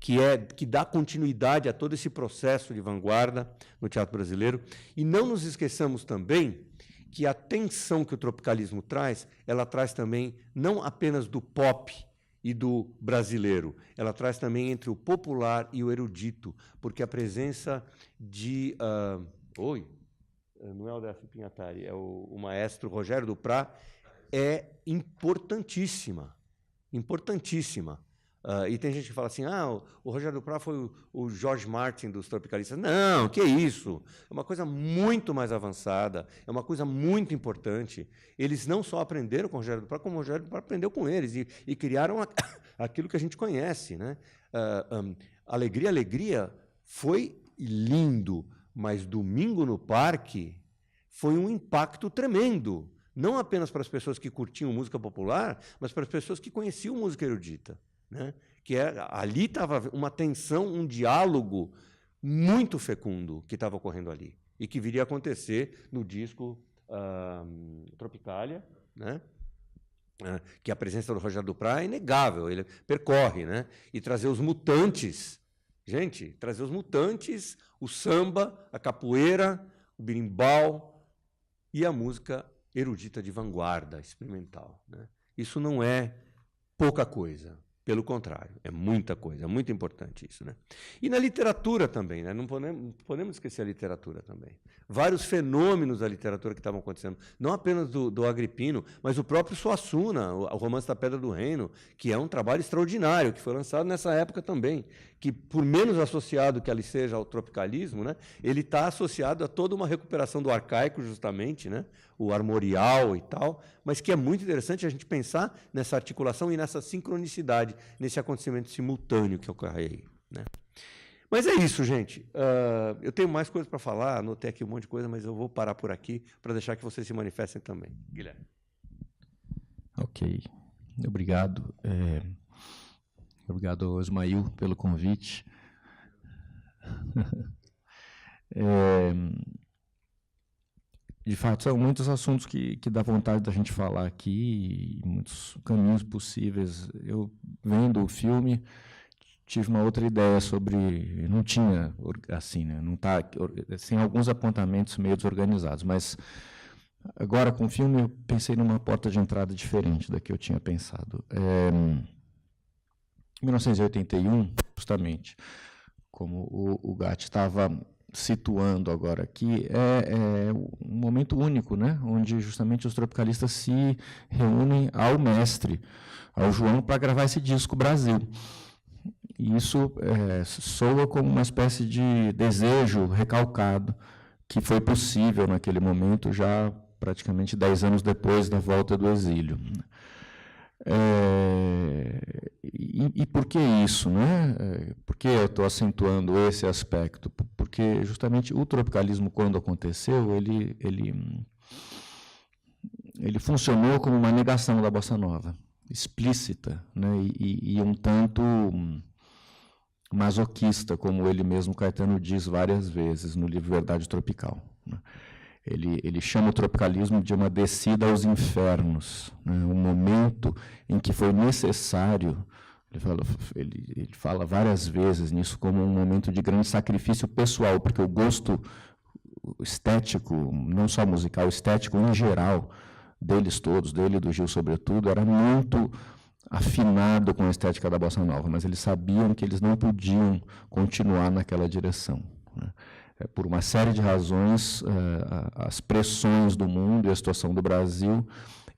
Que dá continuidade a todo esse processo de vanguarda no teatro brasileiro. E não nos esqueçamos também que a tensão que o tropicalismo traz, ela traz também não apenas do pop e do brasileiro, ela traz também entre o popular e o erudito, porque a presença de... não é o Décio Pinhatari, é o maestro Rogério Duprat, é importantíssima, importantíssima. E tem gente que fala assim, o Rogério Duprat foi o George Martin dos tropicalistas. Não, que isso? É uma coisa muito mais avançada, é uma coisa muito importante. Eles não só aprenderam com o Rogério Duprat, como o Rogério Duprat aprendeu com eles e criaram aquilo que a gente conhece, né? Alegria, Alegria foi lindo, mas Domingo no Parque foi um impacto tremendo. Não apenas para as pessoas que curtiam música popular, mas para as pessoas que conheciam música erudita, né? Ali estava uma tensão, um diálogo muito fecundo que estava ocorrendo ali e que viria a acontecer no disco Tropicália, né? Que a presença do Rogério Duprat é inegável, ele percorre, né? E trazer os mutantes, gente, trazer os mutantes, o samba, a capoeira, o berimbau e a música erudita de vanguarda, experimental, né? Isso não é pouca coisa. Pelo contrário, é muita coisa, é muito importante isso, né? E na literatura também, né? Não podemos esquecer a literatura também. Vários fenômenos da literatura que estavam acontecendo, não apenas do Agripino, mas o próprio Suassuna, o Romance da Pedra do Reino, que é um trabalho extraordinário, que foi lançado nessa época também, que, por menos associado que ali seja ao tropicalismo, né? Ele está associado a toda uma recuperação do arcaico, justamente, né? O armorial e tal, mas que é muito interessante a gente pensar nessa articulação e nessa sincronicidade, nesse acontecimento simultâneo que ocorre aí, né? Mas é isso, gente. Eu tenho mais coisas para falar, anotei aqui um monte de coisa, mas eu vou parar por aqui para deixar que vocês se manifestem também. Guilherme. Ok. Obrigado. Obrigado, Osmail, pelo convite. De fato, são muitos assuntos que dá vontade da gente falar aqui, e muitos caminhos possíveis. Eu, vendo o filme, tive uma outra ideia sobre... Não tinha, assim, né? Não tá, assim, alguns apontamentos meio desorganizados, mas agora, com o filme, eu pensei numa porta de entrada diferente da que eu tinha pensado. Em 1981, justamente, como o Gatti estava situando agora aqui, é um momento único, né? Onde justamente os tropicalistas se reúnem ao mestre, ao João, para gravar esse disco Brasil. E isso soa como uma espécie de desejo recalcado que foi possível naquele momento, já praticamente 10 anos depois da volta do exílio. E por que isso, né? Por que eu estou acentuando esse aspecto? Porque justamente o tropicalismo, quando aconteceu, ele funcionou como uma negação da bossa nova, explícita, né? E um tanto masoquista, como ele mesmo, Caetano, diz várias vezes no livro Verdade Tropical, né? Ele chama o tropicalismo de uma descida aos infernos, né? Um momento em que foi necessário, ele fala várias vezes nisso como um momento de grande sacrifício pessoal, porque o gosto estético, não só musical, estético em geral, deles todos, dele e do Gil sobretudo, era muito afinado com a estética da bossa nova, mas eles sabiam que eles não podiam continuar naquela direção, né? Por uma série de razões, as pressões do mundo e a situação do Brasil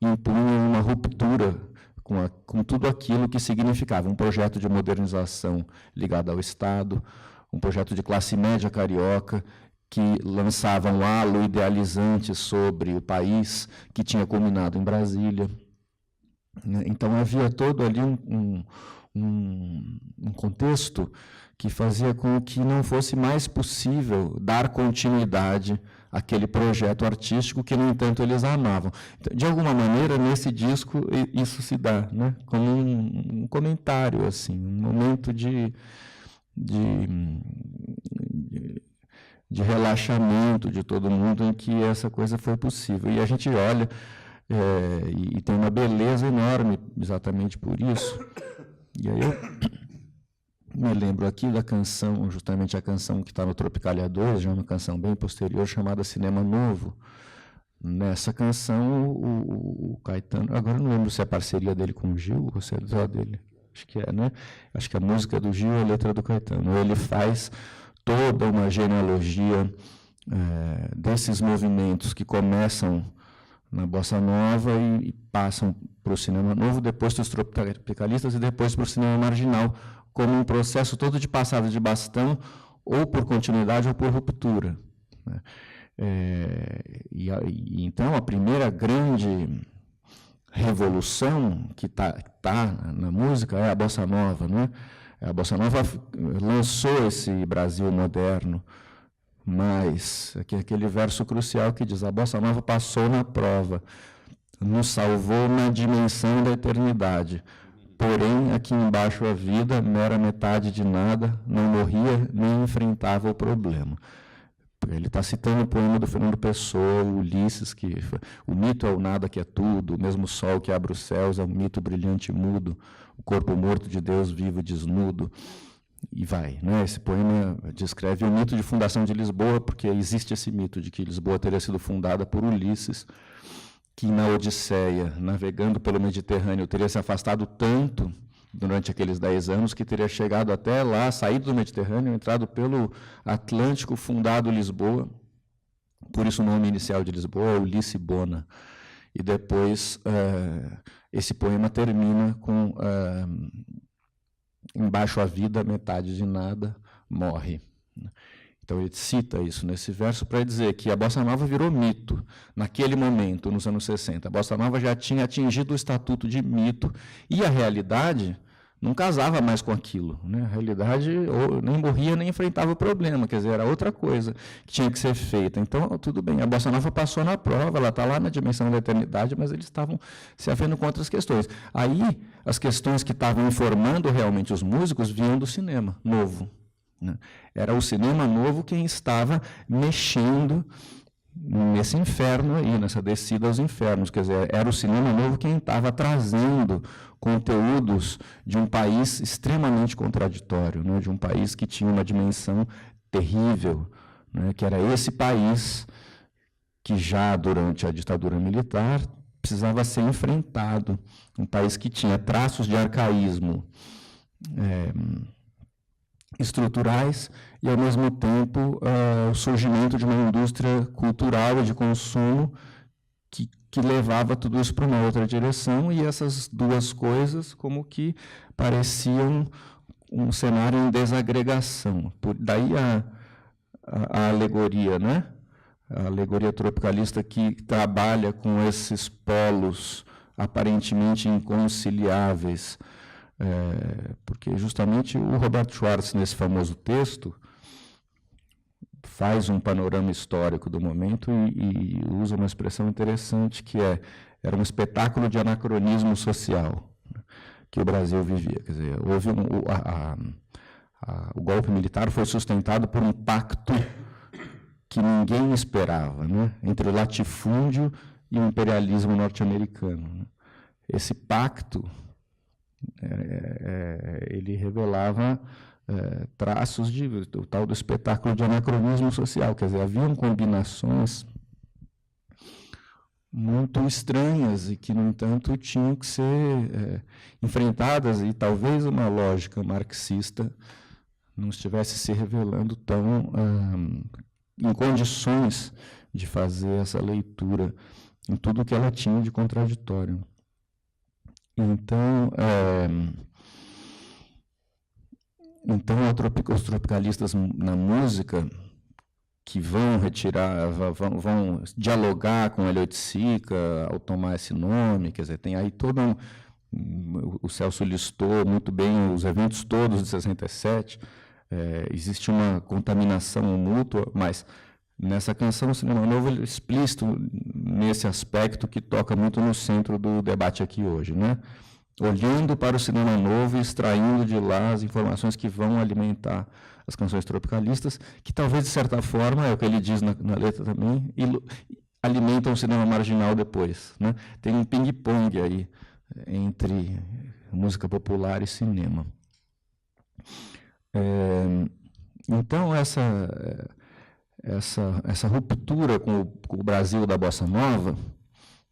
impunham uma ruptura com tudo aquilo que significava um projeto de modernização ligado ao Estado, um projeto de classe média carioca que lançava um halo idealizante sobre o país que tinha culminado em Brasília. Então, havia todo ali um contexto que fazia com que não fosse mais possível dar continuidade àquele projeto artístico que, no entanto, eles amavam. Então, de alguma maneira, nesse disco, isso se dá, né? Como um comentário, assim, um momento de relaxamento de todo mundo em que essa coisa foi possível. E a gente olha e tem uma beleza enorme exatamente por isso. E aí eu me lembro aqui da canção, justamente a canção que está no Tropicália 2, já uma canção bem posterior, chamada Cinema Novo. Nessa canção, o Caetano, agora não lembro se é parceria dele com o Gil ou se é só dele, acho que é, né? Acho que a música é do Gil e a letra é do Caetano. Ele faz toda uma genealogia desses movimentos que começam na bossa nova e passam para o cinema novo, depois para os tropicalistas e depois para o cinema marginal, como um processo todo de passada de bastão, ou por continuidade ou por ruptura, né? Então, a primeira grande revolução que tá na música é a bossa nova, né? A bossa nova lançou esse Brasil moderno, mas aquele verso crucial que diz: a bossa nova passou na prova, nos salvou na dimensão da eternidade, Porém, aqui embaixo a vida, mera metade de nada, não morria nem enfrentava o problema. Ele está citando o poema do Fernando Pessoa, Ulisses, que o mito é o nada que é tudo, o mesmo sol que abre os céus é um mito brilhante e mudo, o corpo morto de Deus vivo desnudo, e vai. Né? Esse poema descreve o mito de fundação de Lisboa, porque existe esse mito de que Lisboa teria sido fundada por Ulisses, que na Odisseia, navegando pelo Mediterrâneo, teria se afastado tanto durante aqueles 10 anos, que teria chegado até lá, saído do Mediterrâneo, entrado pelo Atlântico, fundado Lisboa, por isso o nome inicial de Lisboa é Ulisibona. E depois, esse poema termina com embaixo a vida, metade de nada, morre. Então, ele cita isso nesse verso para dizer que a Bossa Nova virou mito naquele momento, nos anos 60. A Bossa Nova já tinha atingido o estatuto de mito e a realidade não casava mais com aquilo. Né? A realidade nem morria, nem enfrentava o problema, quer dizer, era outra coisa que tinha que ser feita. Então, tudo bem, a Bossa Nova passou na prova, ela está lá na dimensão da eternidade, mas eles estavam se havendo com outras questões. Aí, as questões que estavam informando realmente os músicos vinham do cinema novo. Né? Era o cinema novo quem estava mexendo nesse inferno aí, nessa descida aos infernos. Quer dizer, era o cinema novo quem estava trazendo conteúdos de um país extremamente contraditório, né? De um país que tinha uma dimensão terrível, né? Que era esse país que já durante a ditadura militar precisava ser enfrentado, um país que tinha traços de arcaísmo estruturais e, ao mesmo tempo, o surgimento de uma indústria cultural e de consumo que levava tudo isso para uma outra direção, e essas duas coisas como que pareciam um cenário em desagregação. Daí a alegoria, né? A alegoria tropicalista que trabalha com esses polos aparentemente inconciliáveis, porque justamente o Robert Schwartz, nesse famoso texto, faz um panorama histórico do momento e usa uma expressão interessante que era um espetáculo de anacronismo social, né, que o Brasil vivia. Quer dizer, houve o golpe militar foi sustentado por um pacto que ninguém esperava, né, entre o latifúndio e o imperialismo norte-americano. Né. Esse pacto ele revelava traços do tal do espetáculo de anacronismo social, quer dizer, haviam combinações muito estranhas e que, no entanto, tinham que ser enfrentadas, e talvez uma lógica marxista não estivesse se revelando tão em condições de fazer essa leitura em tudo que ela tinha de contraditório. Então, os tropicalistas na música, que vão vão dialogar com Elliot Sica ao tomar esse nome, quer dizer, tem aí todo o Celso listou muito bem os eventos todos de 67, existe uma contaminação mútua, mas nessa canção o Cinema Novo ele é explícito nesse aspecto que toca muito no centro do debate aqui hoje, né? Olhando para o Cinema Novo e extraindo de lá as informações que vão alimentar as canções tropicalistas, que talvez, de certa forma, é o que ele diz na letra também, alimentam o cinema marginal depois. Né? Tem um ping-pong aí entre música popular e cinema. Então, essa ruptura com o Brasil da Bossa Nova,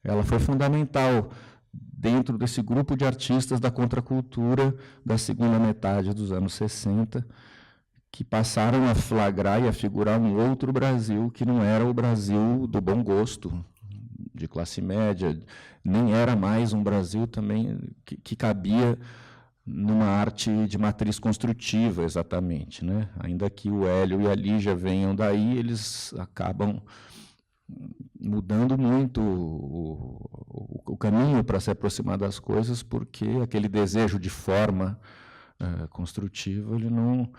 ela foi fundamental dentro desse grupo de artistas da contracultura da segunda metade dos anos 60, que passaram a flagrar e a figurar um outro Brasil, que não era o Brasil do bom gosto, de classe média, nem era mais um Brasil também que cabia numa arte de matriz construtiva, exatamente. Né? Ainda que o Hélio e a Lígia venham daí, eles acabam mudando muito o caminho para se aproximar das coisas, porque aquele desejo de forma construtiva ele não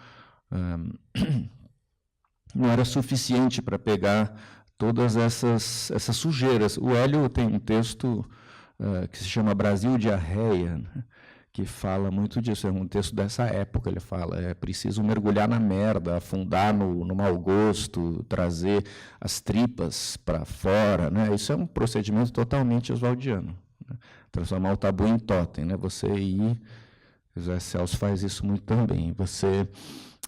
era suficiente para pegar todas essas sujeiras. O Hélio tem um texto que se chama Brasil Diarreia, né, que fala muito disso. É um texto dessa época. Ele fala: é preciso mergulhar na merda, afundar no mau gosto, trazer as tripas para fora, né? Isso é um procedimento totalmente oswaldiano, né? Transformar o tabu em totem, né? Você ir, José Celso faz isso muito também. Você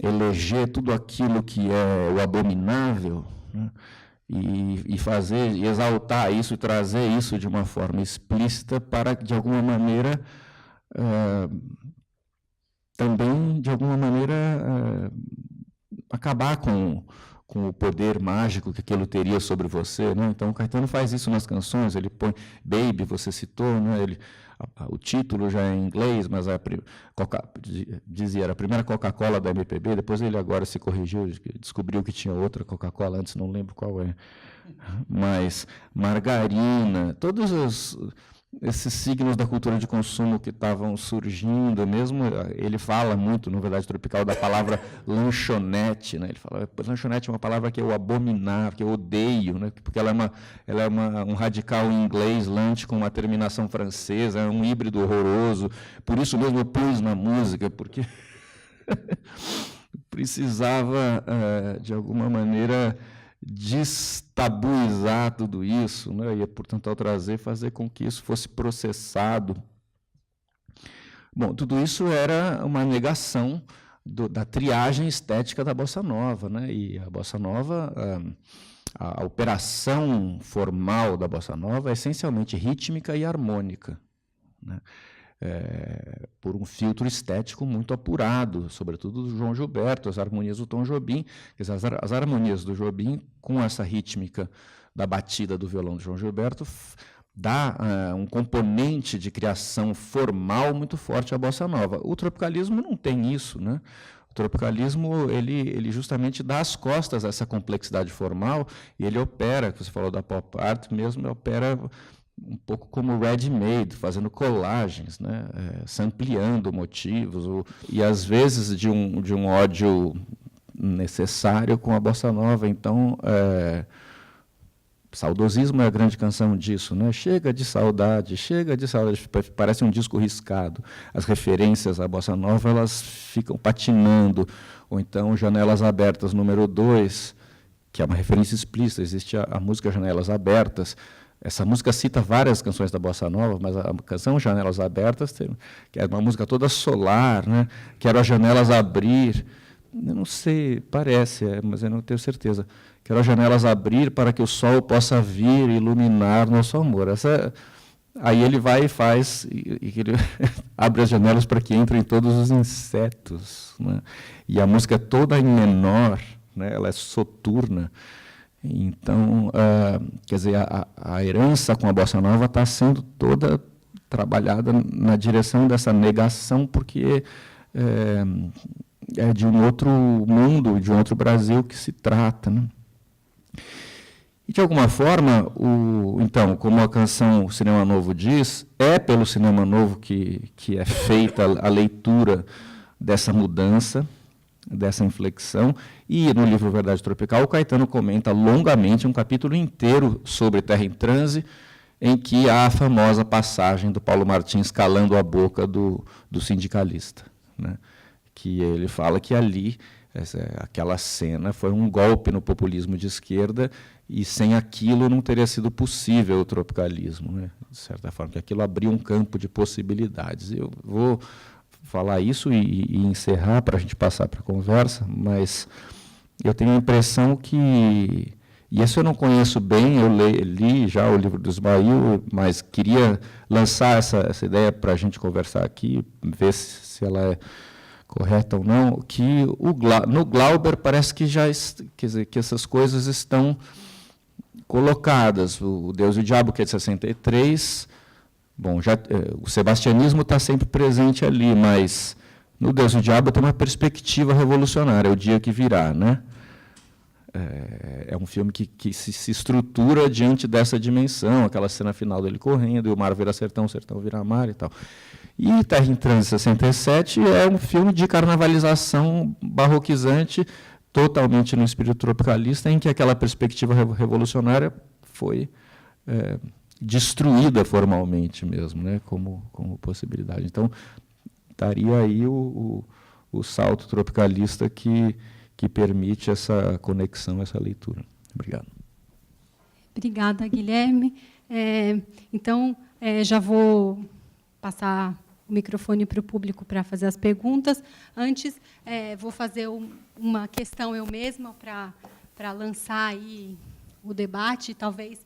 eleger tudo aquilo que é o abominável, né? E fazer, e exaltar isso, e trazer isso de uma forma explícita para, de alguma maneira, também, de alguma maneira, acabar com o poder mágico que aquilo teria sobre você, né? Então, o Caetano faz isso nas canções. Ele põe Baby, você citou, né? O título já é em inglês, mas dizia, era a primeira Coca-Cola da MPB. Depois ele agora se corrigiu, descobriu que tinha outra Coca-Cola, antes não lembro qual é. Mas Margarina, todos esses signos da cultura de consumo que estavam surgindo, mesmo ele fala muito, no Verdade Tropical, da palavra lanchonete, né? Ele fala, lanchonete é uma palavra que eu abominar, que eu odeio, né? Porque ela é um radical em inglês, lunch com uma terminação francesa, é um híbrido horroroso. Por isso mesmo eu pus na música, porque precisava, de alguma maneira, destabuizar tudo isso, né? E, portanto, ao trazer, fazer com que isso fosse processado. Bom, tudo isso era uma negação da triagem estética da Bossa Nova, né? E a Bossa Nova, a operação formal da Bossa Nova é essencialmente rítmica e harmônica, né? Por um filtro estético muito apurado, sobretudo do João Gilberto, as harmonias do Tom Jobim. Quer dizer, as harmonias do Jobim, com essa rítmica da batida do violão do João Gilberto, dá um componente de criação formal muito forte à Bossa Nova. O tropicalismo não tem isso, né? O tropicalismo ele justamente dá as costas a essa complexidade formal, e ele opera, que você falou da pop art mesmo, ele opera um pouco como ready-made, fazendo colagens, né? Sampleando motivos, e às vezes de um ódio necessário com a Bossa Nova. Então, Saudosismo é a grande canção disso, né? Chega de saudade, parece um disco riscado. As referências à Bossa Nova, elas ficam patinando. Ou então, Janelas Abertas, número 2, que é uma referência explícita, existe a música Janelas Abertas. Essa música cita várias canções da Bossa Nova, mas a canção Janelas Abertas, que é uma música toda solar, né? Quero as janelas abrir. Eu não sei, parece, mas eu não tenho certeza. Quero as janelas abrir para que o sol possa vir e iluminar nosso amor. Aí ele vai e faz, e ele abre as janelas para que entrem todos os insetos, né? E a música é toda em menor, né? Ela é soturna. Então, quer dizer, a herança com a Bossa Nova está sendo toda trabalhada na direção dessa negação, porque é de um outro mundo, de um outro Brasil que se trata, né? E, de alguma forma, então, como a canção Cinema Novo diz, é pelo Cinema Novo que é feita a leitura dessa mudança, dessa inflexão. E no livro Verdade Tropical, o Caetano comenta longamente um capítulo inteiro sobre Terra em Transe, em que há a famosa passagem do Paulo Martins calando a boca do sindicalista, né? Que ele fala que ali, aquela cena foi um golpe no populismo de esquerda, e sem aquilo não teria sido possível o tropicalismo, né? De certa forma, que aquilo abriu um campo de possibilidades. Eu vou falar isso e encerrar para a gente passar para a conversa, mas eu tenho a impressão que, e isso eu não conheço bem, eu li já o livro do Ismail, mas queria lançar essa ideia para a gente conversar aqui, ver se ela é correta ou não, que no Glauber parece que já, quer dizer, que essas coisas estão colocadas. O Deus e o Diabo, que é de 63, bom, o sebastianismo está sempre presente ali, mas no Deus e o Diabo tem uma perspectiva revolucionária, é o dia que virá, né? É um filme que se estrutura diante dessa dimensão, aquela cena final dele correndo, e o mar vira sertão, o sertão vira mar e tal. E Terra em Transe, 67, é um filme de carnavalização barroquizante, totalmente no espírito tropicalista, em que aquela perspectiva revolucionária foi destruída formalmente mesmo, né, como possibilidade. Então, estaria aí o salto tropicalista que permite essa conexão, essa leitura. Obrigado. Obrigada, Guilherme. Então, já vou passar o microfone para o público para fazer as perguntas. Antes, vou fazer uma questão eu mesma para lançar aí o debate, talvez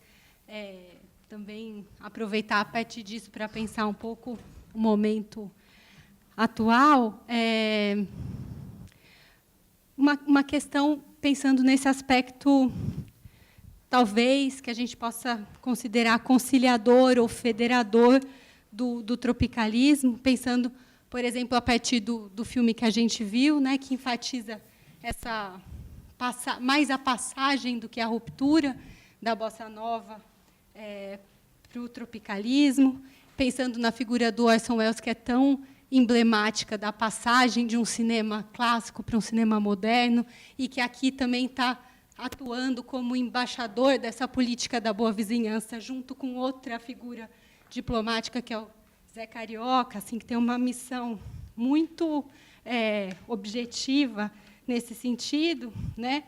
também aproveitar a partir disso para pensar um pouco o momento atual. Uma questão pensando nesse aspecto, talvez, que a gente possa considerar conciliador ou federador do tropicalismo, pensando, por exemplo, a partir do filme que a gente viu, né, que enfatiza mais a passagem do que a ruptura da bossa nova para o tropicalismo, pensando na figura do Orson Welles, que é tão emblemática da passagem de um cinema clássico para um cinema moderno, e que aqui também está atuando como embaixador dessa política da boa vizinhança, junto com outra figura diplomática, que é o Zé Carioca, assim, que tem uma missão muito objetiva nesse sentido, né?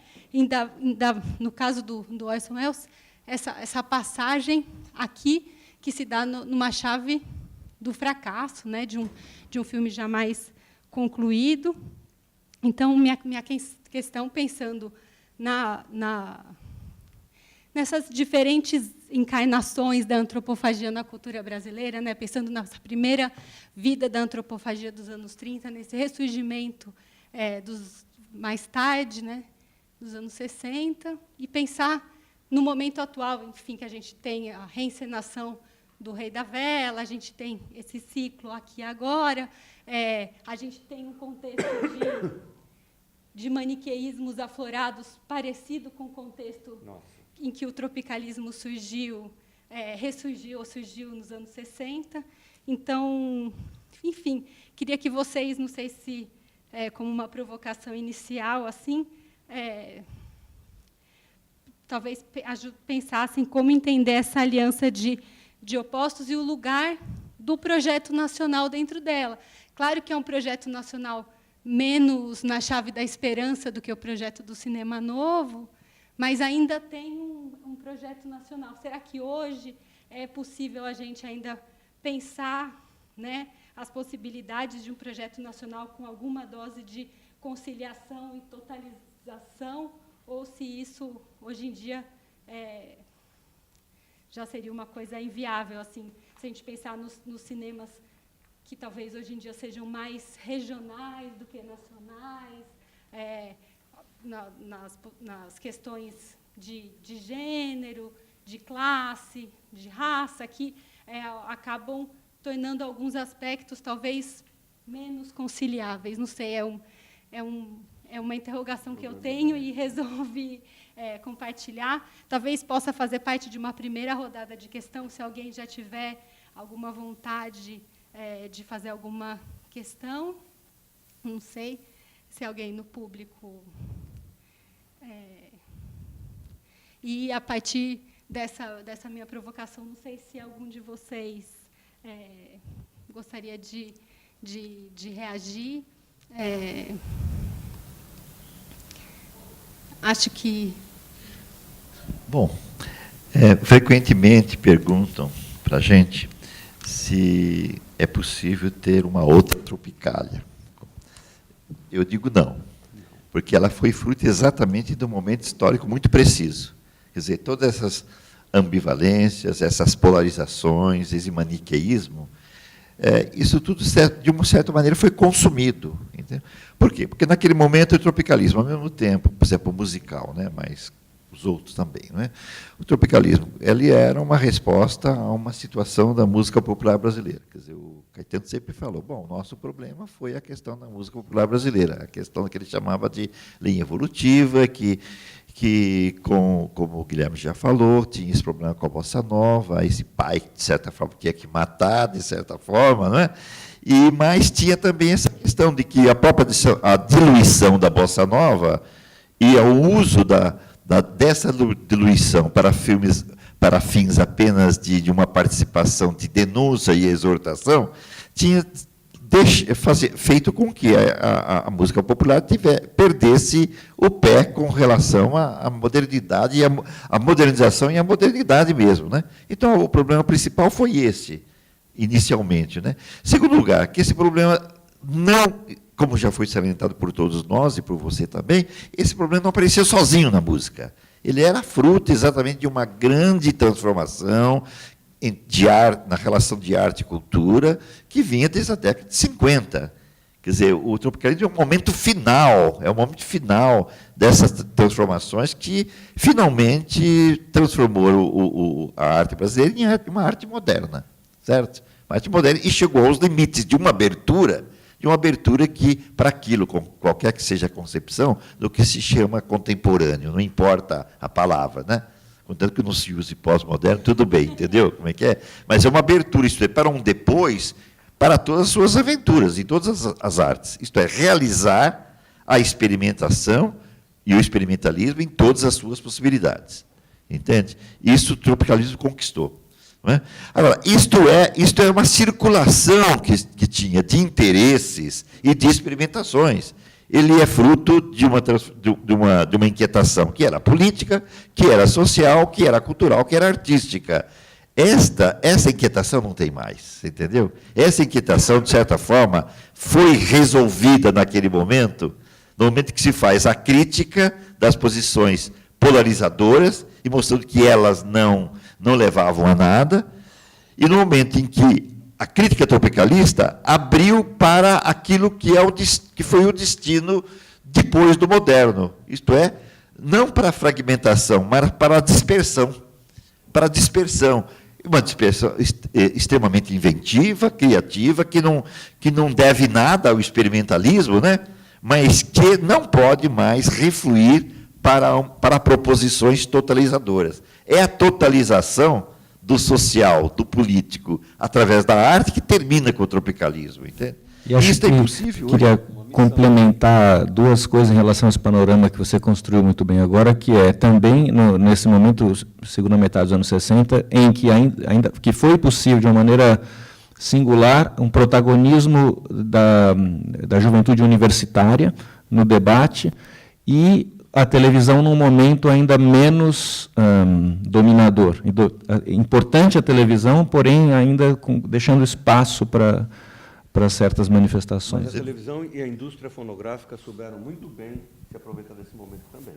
No caso do Orson Welles, essa passagem aqui, que se dá numa chave do fracasso, né? de um filme jamais concluído. Então, minha questão, pensando nessas diferentes encarnações da antropofagia na cultura brasileira, né? Pensando nessa primeira vida da antropofagia dos anos 30, nesse ressurgimento mais tarde, né? Dos anos 60, e pensar no momento atual, enfim, que a gente tem a reencenação do Rei da Vela, a gente tem esse ciclo aqui agora, a gente tem um contexto de maniqueísmos aflorados, parecido com o contexto em que o tropicalismo surgiu nos anos 60. Então, enfim, queria que vocês, não sei se como uma provocação inicial, assim, talvez pensassem como entender essa aliança de opostos e o lugar do projeto nacional dentro dela. Claro que é um projeto nacional menos na chave da esperança do que o projeto do cinema novo, mas ainda tem um projeto nacional. Será que hoje é possível a gente ainda pensar, né, as possibilidades de um projeto nacional com alguma dose de conciliação e totalização, ou se isso, hoje em dia, já seria uma coisa inviável, assim, se a gente pensar nos cinemas que talvez hoje em dia sejam mais regionais do que nacionais, nas questões de gênero, de classe, de raça, que acabam tornando alguns aspectos talvez menos conciliáveis. Não sei, é uma interrogação que eu tenho e resolvi compartilhar. Talvez possa fazer parte de uma primeira rodada de questão, se alguém já tiver alguma vontade de fazer alguma questão. Não sei se alguém no público... E, a partir dessa minha provocação, não sei se algum de vocês gostaria de reagir. Acho que... Bom, frequentemente perguntam para a gente se é possível ter uma outra Tropicália. Eu digo não, porque ela foi fruto exatamente de um momento histórico muito preciso. Quer dizer, todas essas ambivalências, essas polarizações, esse maniqueísmo, isso tudo, de uma certa maneira, foi consumido. Entendeu? Por quê? Porque, naquele momento, o tropicalismo, ao mesmo tempo, por exemplo, musical, né, mas os outros também, não é? O tropicalismo ele era uma resposta a uma situação da música popular brasileira. Quer dizer, o Caetano sempre falou, bom, o nosso problema foi a questão da música popular brasileira, a questão que ele chamava de linha evolutiva, que como o Guilherme já falou, tinha esse problema com a bossa nova, esse pai, de certa forma, tinha que matar, de certa forma, não é? Mas tinha também essa questão de que a diluição da bossa nova e o uso dessa diluição para fins apenas de uma participação de denúncia e exortação, tinha feito com que a música popular perdesse o pé com relação à modernidade, e à modernização e à modernidade mesmo, né? Então, o problema principal foi esse, inicialmente, né? Segundo lugar, que esse problema não, como já foi salientado por todos nós e por você também, esse problema não apareceu sozinho na música. Ele era fruto exatamente de uma grande transformação na relação de arte e cultura, que vinha desde a década de 50. Quer dizer, o tropicalismo é um momento final dessas transformações que finalmente transformou a arte brasileira em uma arte moderna, certo? Uma arte moderna, e chegou aos limites de uma abertura que, para aquilo, qualquer que seja a concepção, do que se chama contemporâneo, não importa a palavra, né? Contanto que não se use pós-moderno, tudo bem, entendeu como é que é? Mas é uma abertura, isto é, para um depois, para todas as suas aventuras, em todas as artes. Isto é, realizar a experimentação e o experimentalismo em todas as suas possibilidades. Entende? Isso o tropicalismo conquistou. Não é? Agora, isto é uma circulação que tinha de interesses e de experimentações. Ele é fruto de uma inquietação que era política, que era social, que era cultural, que era artística. Essa inquietação não tem mais, entendeu? Essa inquietação, de certa forma, foi resolvida naquele momento, no momento que se faz a crítica das posições polarizadoras, e mostrando que elas não levavam a nada, e no momento em que a crítica tropicalista abriu para aquilo que foi o destino depois do moderno, isto é, não para a fragmentação, mas para a dispersão. Para a dispersão. Uma dispersão extremamente inventiva, criativa, que não deve nada ao experimentalismo, né? Mas que não pode mais refluir para proposições totalizadoras. É a totalização do social, do político, através da arte, que termina com o tropicalismo. Entende? E isso é impossível. Queria complementar duas coisas em relação a esse panorama que você construiu muito bem agora, que é também, nesse momento, segunda metade dos anos 60, em que ainda que foi possível, de uma maneira singular, um protagonismo da juventude universitária no debate, e a televisão num momento ainda menos dominador. Importante a televisão, porém ainda deixando espaço para certas manifestações. Mas a televisão e a indústria fonográfica souberam muito bem se aproveitar desse momento também.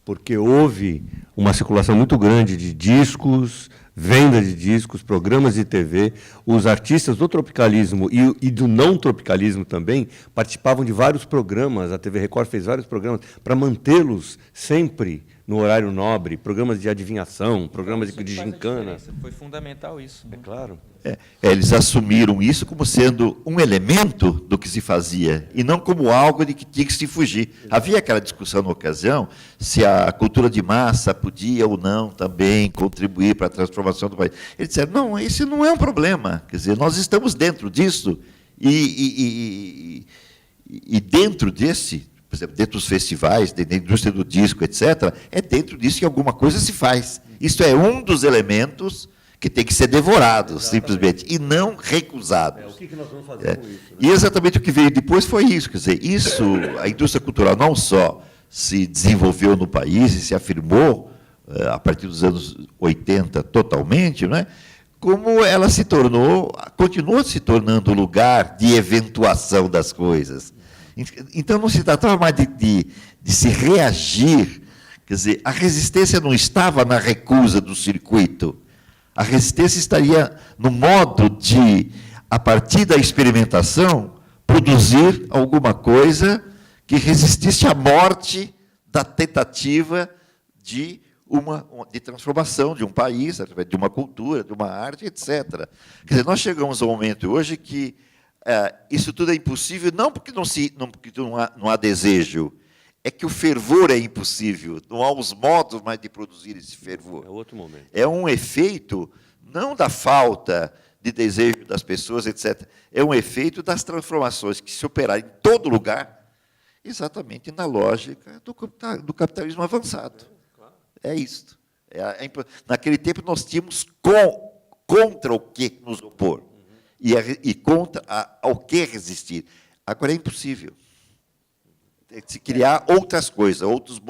Porque houve uma circulação muito grande de discos, venda de discos, programas de TV. Os artistas do tropicalismo e do não tropicalismo também participavam de vários programas. A TV Record fez vários programas para mantê-los sempre no horário nobre, programas de adivinhação, programas de gincana. Foi fundamental isso. É claro. Eles assumiram isso como sendo um elemento do que se fazia, e não como algo de que tinha que se fugir. Havia aquela discussão na ocasião, se a cultura de massa podia ou não também contribuir para a transformação do país. Eles disseram, não, esse não é um problema. Quer dizer, nós estamos dentro disso, e dentro desse, por exemplo, dentro dos festivais, dentro da indústria do disco, etc., é dentro disso que alguma coisa se faz. Isso é um dos elementos que tem que ser devorados, simplesmente, e não recusados. O que nós vamos fazer com isso? Né? E exatamente o que veio depois foi isso. Quer dizer, a indústria cultural não só se desenvolveu no país e se afirmou a partir dos anos 80 totalmente, né, como ela continuou se tornando lugar de eventuação das coisas. Então, não se tratava mais de se reagir. Quer dizer, a resistência não estava na recusa do circuito. A resistência estaria no modo de, a partir da experimentação, produzir alguma coisa que resistisse à morte da tentativa de transformação de um país, de uma cultura, de uma arte, etc. Quer dizer, nós chegamos ao momento hoje que isso tudo é impossível, não porque não há desejo, é que o fervor é impossível, não há os modos mais de produzir esse fervor. É outro momento. É um efeito, não da falta de desejo das pessoas, etc. É um efeito das transformações que se operaram em todo lugar, exatamente na lógica do capitalismo avançado. É isso. Naquele tempo, nós tínhamos contra o que nos opor. e contra ao que resistir. Agora é impossível. Tem que se criar outras coisas, outros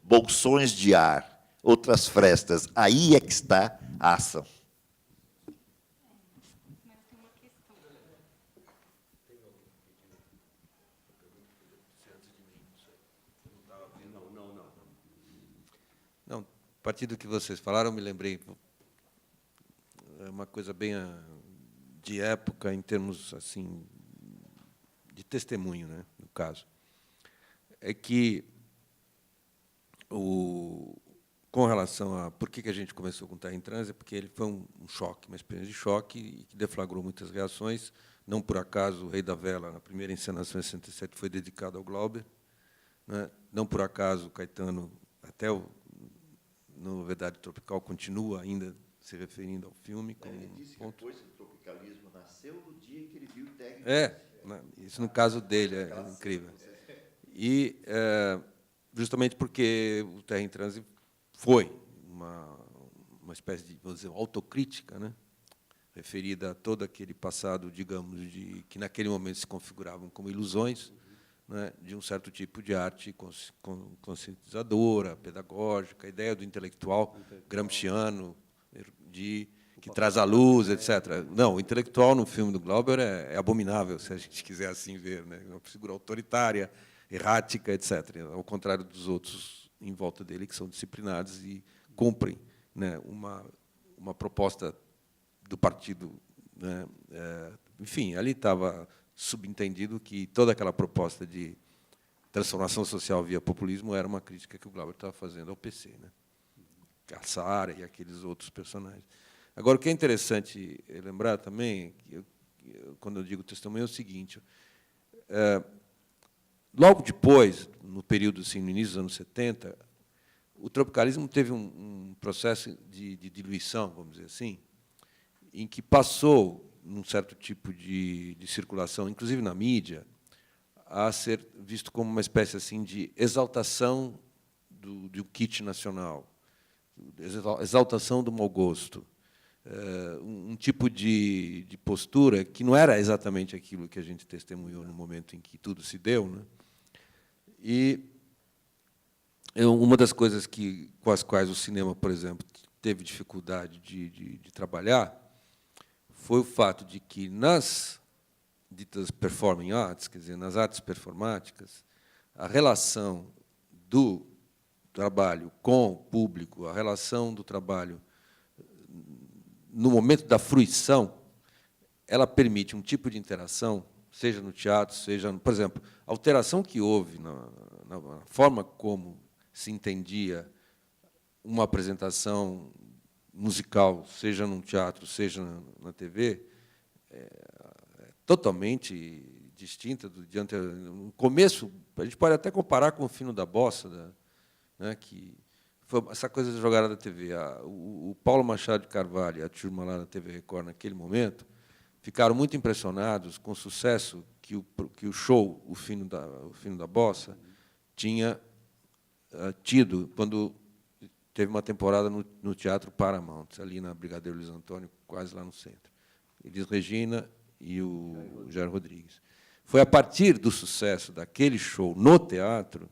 bolsões de ar, outras frestas. Aí é que está a ação. Não, a partir do que vocês falaram, eu me lembrei. É uma coisa bem de época, em termos assim de testemunho, né, no caso. É que, com relação a por que a gente começou com Terra em Transe, é porque ele foi um choque, uma experiência de choque, e que deflagrou muitas reações. Não por acaso, o Rei da Vela, na primeira encenação, em 67, foi dedicado ao Glauber. Né? Não por acaso, o Caetano, até no Verdade Tropical, continua ainda se referindo ao filme. Como ele disse ponto. Que a coisa do tropicalismo nasceu no dia em que ele viu o Terra em Transe. Isso no caso dele é incrível. E justamente porque o Terra em Transe foi uma espécie de, vamos dizer, autocrítica, né, referida a todo aquele passado, digamos, que naquele momento se configuravam como ilusões, né, de um certo tipo de arte conscientizadora, pedagógica, a ideia do intelectual gramsciano, que traz à luz, etc. Não, o intelectual no filme do Glauber é abominável, se a gente quiser assim ver, né? Uma figura autoritária, errática, etc. Ao contrário dos outros em volta dele, que são disciplinados e cumprem, né, uma proposta do partido. Né? Enfim, ali estava subentendido que toda aquela proposta de transformação social via populismo era uma crítica que o Glauber estava fazendo ao PC, né? A Sara e aqueles outros personagens. Agora, o que é interessante lembrar também, quando eu digo testemunho, é o seguinte: logo depois, no período, assim, no início dos anos 70, o tropicalismo teve um processo de diluição, vamos dizer assim, em que passou, num certo tipo de circulação, inclusive na mídia, a ser visto como uma espécie assim de exaltação do kit nacional, exaltação do mau gosto, um tipo de postura que não era exatamente aquilo que a gente testemunhou no momento em que tudo se deu, né? E uma das coisas com as quais o cinema, por exemplo, teve dificuldade de trabalhar foi o fato de que, nas ditas performing arts, quer dizer, nas artes performáticas, a relação do trabalho com o público, a relação do trabalho no momento da fruição, ela permite um tipo de interação, seja no teatro, seja, por exemplo, a alteração que houve na forma como se entendia uma apresentação musical, seja num teatro, seja na TV, é totalmente distinta do de anterior. No começo, a gente pode até comparar com o Fino da Bossa, né, que foi essa coisa de jogada da TV. O Paulo Machado de Carvalho e a turma lá da TV Record, naquele momento, ficaram muito impressionados com o sucesso que o show, o Fino da Bossa, tinha tido quando teve uma temporada no Teatro Paramount, ali na Brigadeiro Luiz Antônio, quase lá no centro. Elis Regina e o Jair Rodrigues. Foi a partir do sucesso daquele show no teatro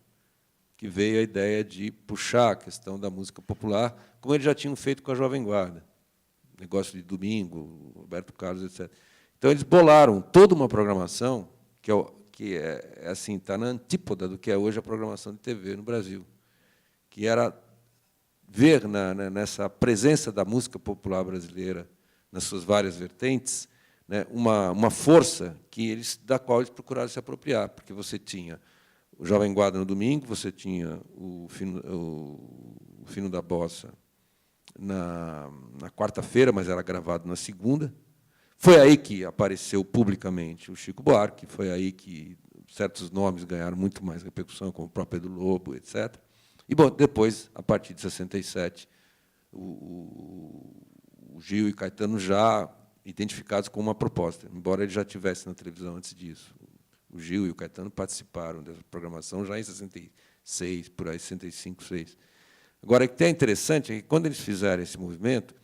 que veio a ideia de puxar a questão da música popular, como eles já tinham feito com a Jovem Guarda. Negócio de Domingo, Roberto Carlos, etc. Então, eles bolaram toda uma programação que assim, está na antípoda do que é hoje a programação de TV no Brasil, que era ver nessa presença da música popular brasileira, nas suas várias vertentes, né, uma força da qual eles procuraram se apropriar, porque você tinha o Jovem Guarda no domingo, você tinha o Fino da Bossa na quarta-feira, mas era gravado na segunda. Foi aí que apareceu publicamente o Chico Buarque, foi aí que certos nomes ganharam muito mais repercussão, como o próprio Edu Lobo, etc. E, bom, depois, a partir de 67, o Gil e Caetano já identificados com uma proposta, embora ele já estivesse na televisão antes disso. O Gil e o Caetano participaram dessa programação já em 66, por aí, 65, 66. Agora, o que é interessante é que, quando eles fizeram esse movimento,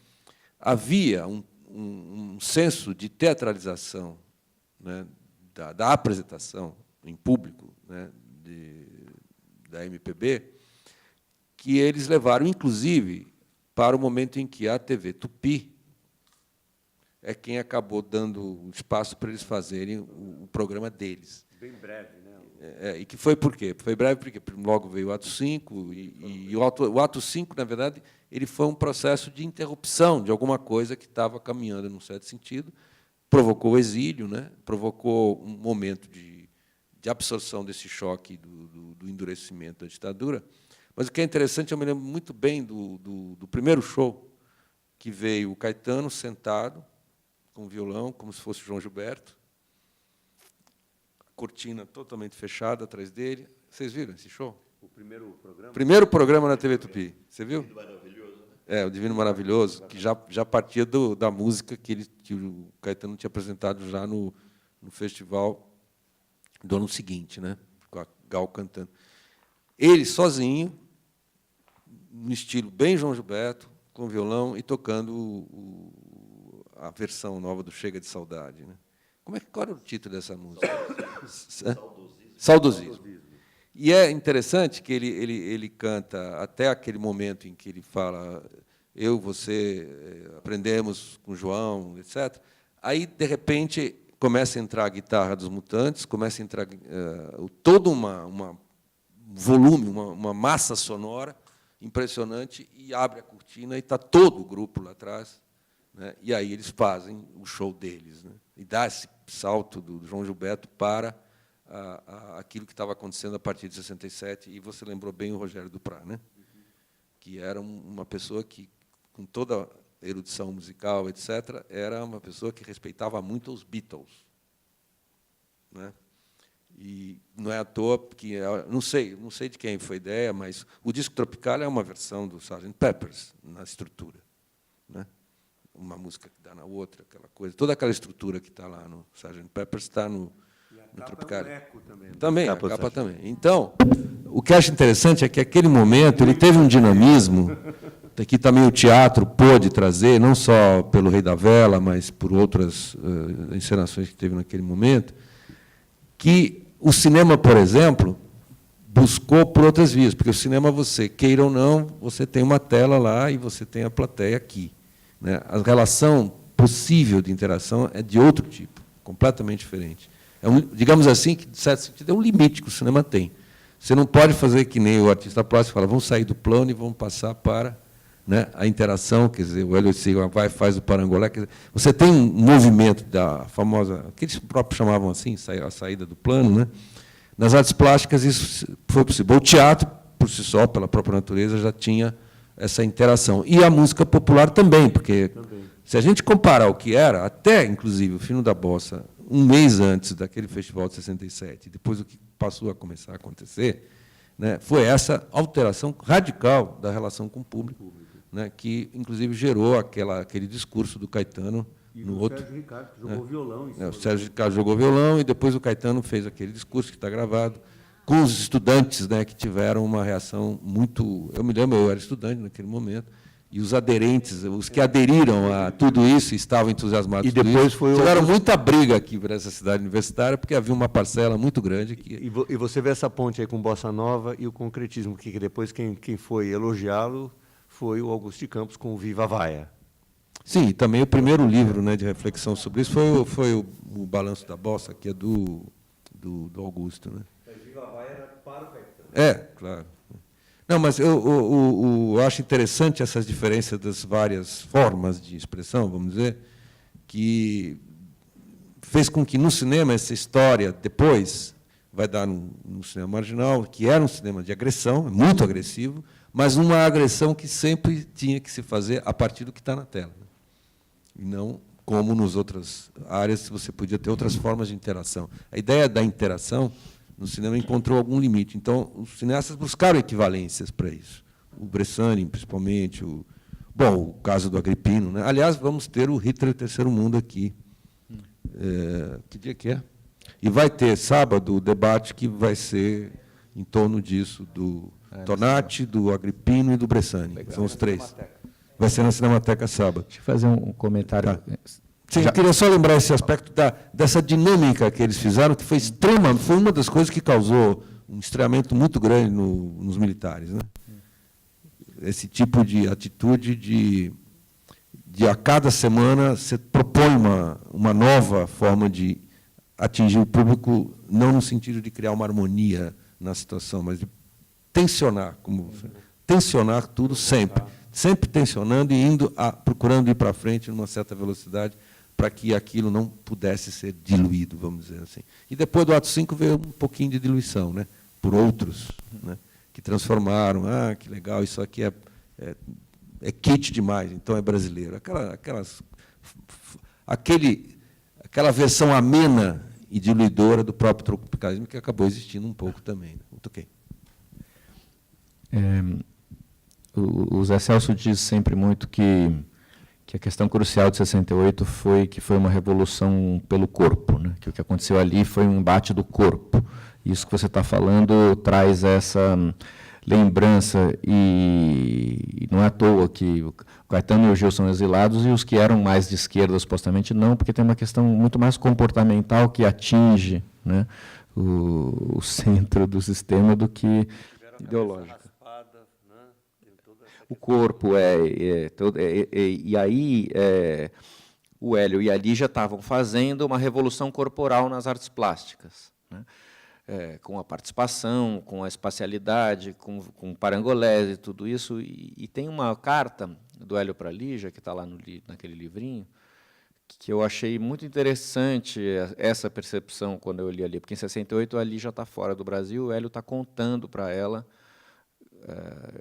havia um senso de teatralização, né, da apresentação em público, né, da MPB, que eles levaram, inclusive, para o momento em que a TV Tupi é quem acabou dando espaço para eles fazerem o programa deles. Bem breve, né? E que foi por quê? Foi breve porque logo veio o ato 5, e o ato 5, na verdade, ele foi um processo de interrupção de alguma coisa que estava caminhando num certo sentido, provocou o exílio, né? Provocou um momento de absorção desse choque do endurecimento da ditadura. Mas o que é interessante, eu me lembro muito bem do primeiro show, que veio o Caetano sentado, com violão, como se fosse o João Gilberto, cortina totalmente fechada atrás dele. Vocês viram esse show? O primeiro programa? Primeiro programa na TV Tupi. Você viu? Divino Maravilhoso, né? É, o Divino Maravilhoso, que já partia da música que o Caetano tinha apresentado já no festival do ano seguinte, né? Com a Gal cantando. Ele sozinho, no estilo bem João Gilberto, com violão e tocando a versão nova do Chega de Saudade, né? Qual era o título dessa música? Saudosismo. E é interessante que ele canta até aquele momento em que ele fala eu, você, aprendemos com João, etc. Aí, de repente, começa a entrar a guitarra dos Mutantes, começa a entrar todo um volume, uma massa sonora impressionante, e abre a cortina e está todo o grupo lá atrás, né? E aí eles fazem o show deles, né? E dá esse salto do João Gilberto para aquilo que estava acontecendo a partir de 67, e você lembrou bem o Rogério Duprat, né? Que era uma pessoa que, com toda a erudição musical, etc., era uma pessoa que respeitava muito os Beatles, né? E não é à toa que não sei de quem foi a ideia, mas o disco Tropical é uma versão do Sgt. Peppers na estrutura, né? Uma música que dá na outra, aquela coisa, toda aquela estrutura que está lá no Sgt. Peppers está no Tropical. Também, a capa também. Então, o que eu acho interessante é que aquele momento ele teve um dinamismo que também o teatro pôde trazer, não só pelo Rei da Vela, mas por outras encenações que teve naquele momento, que o cinema, por exemplo, buscou por outras vias, porque o cinema, você queira ou não, você tem uma tela lá e você tem a plateia aqui, né? A relação possível de interação é de outro tipo, completamente diferente. Digamos assim, que, de certo sentido, é um limite que o cinema tem. Você não pode fazer que nem o artista plástico fala, vamos sair do plano e vamos passar para, né, a interação, quer dizer, o Hélio Siga vai e faz o parangolé. Quer dizer, você tem um movimento da famosa, que eles próprios chamavam assim, a saída do plano, né? Nas artes plásticas isso foi possível. O teatro, por si só, pela própria natureza, já tinha essa interação. E a música popular também, porque se a gente comparar o que era, até, inclusive, o Fino da Bossa, um mês antes daquele festival de 67, depois o que passou a começar a acontecer, né, foi essa alteração radical da relação com o público, né, que, inclusive, gerou aquele discurso do Caetano no outro. O Sérgio Ricardo jogou violão. O Sérgio Ricardo jogou violão, e depois o Caetano fez aquele discurso que está gravado, com os estudantes, né, que tiveram uma reação muito... Eu me lembro, eu era estudante naquele momento, e os aderentes, os que aderiram a tudo isso, estavam entusiasmados. E depois foi tiveram muita briga aqui para essa cidade universitária, porque havia uma parcela muito grande que... E você vê essa ponte aí com Bossa Nova e o concretismo, que depois quem foi elogiá-lo foi o Augusto de Campos com o Viva Vaia. Sim, e também o primeiro livro, né, de reflexão sobre isso foi o Balanço da Bossa, que é do Augusto, né? Viva Vaia era para o Caetano. É, claro. Não, mas eu acho interessante essas diferenças das várias formas de expressão, vamos dizer, que fez com que, no cinema, essa história, depois, vai dar no cinema marginal, que era um cinema de agressão, muito agressivo, mas uma agressão que sempre tinha que se fazer a partir do que está na tela. E não como nas outras áreas, você podia ter outras formas de interação. A ideia da interação no cinema encontrou algum limite. Então, os cineastas buscaram equivalências para isso. O Bressani, principalmente, o caso do Agripino, né? Aliás, vamos ter o Hitler Terceiro Mundo aqui. Que dia que é? E vai ter, sábado, o debate que vai ser em torno disso, do Tonati, do Agripino e do Bressani. São os três. vai ser na Cinemateca sábado. Deixa eu fazer um comentário. Tá. Sim, eu queria só lembrar esse aspecto dessa dinâmica que eles fizeram, que foi extrema, foi uma das coisas que causou um estranhamento muito grande nos militares, né? Esse tipo de atitude de a cada semana você propõe uma nova forma de atingir o público, não no sentido de criar uma harmonia na situação, mas de tensionar, tensionar tudo sempre tensionando e procurando ir para frente numa certa velocidade, para que aquilo não pudesse ser diluído, vamos dizer assim. E depois do ato 5 veio um pouquinho de diluição, né, por outros, né, que transformaram, que legal, isso aqui é kit demais, então é brasileiro. Aquela versão amena e diluidora do próprio tropicalismo, que acabou existindo um pouco também. Muito ok. O Zé Celso diz sempre muito que a questão crucial de 68 foi que foi uma revolução pelo corpo, né? Que o que aconteceu ali foi um embate do corpo. Isso que você está falando traz essa lembrança, e não é à toa que o Caetano e o Gil são exilados e os que eram mais de esquerda, supostamente, não, porque tem uma questão muito mais comportamental que atinge, né, o centro do sistema do que ideológica. O corpo e aí o Hélio e a Lígia estavam fazendo uma revolução corporal nas artes plásticas, né? Com a participação, com a espacialidade, com parangolés e tudo isso. E tem uma carta do Hélio para a Lígia, que está lá naquele livrinho, que eu achei muito interessante essa percepção quando eu li ali, porque em 68 a Lígia está fora do Brasil, o Hélio está contando para ela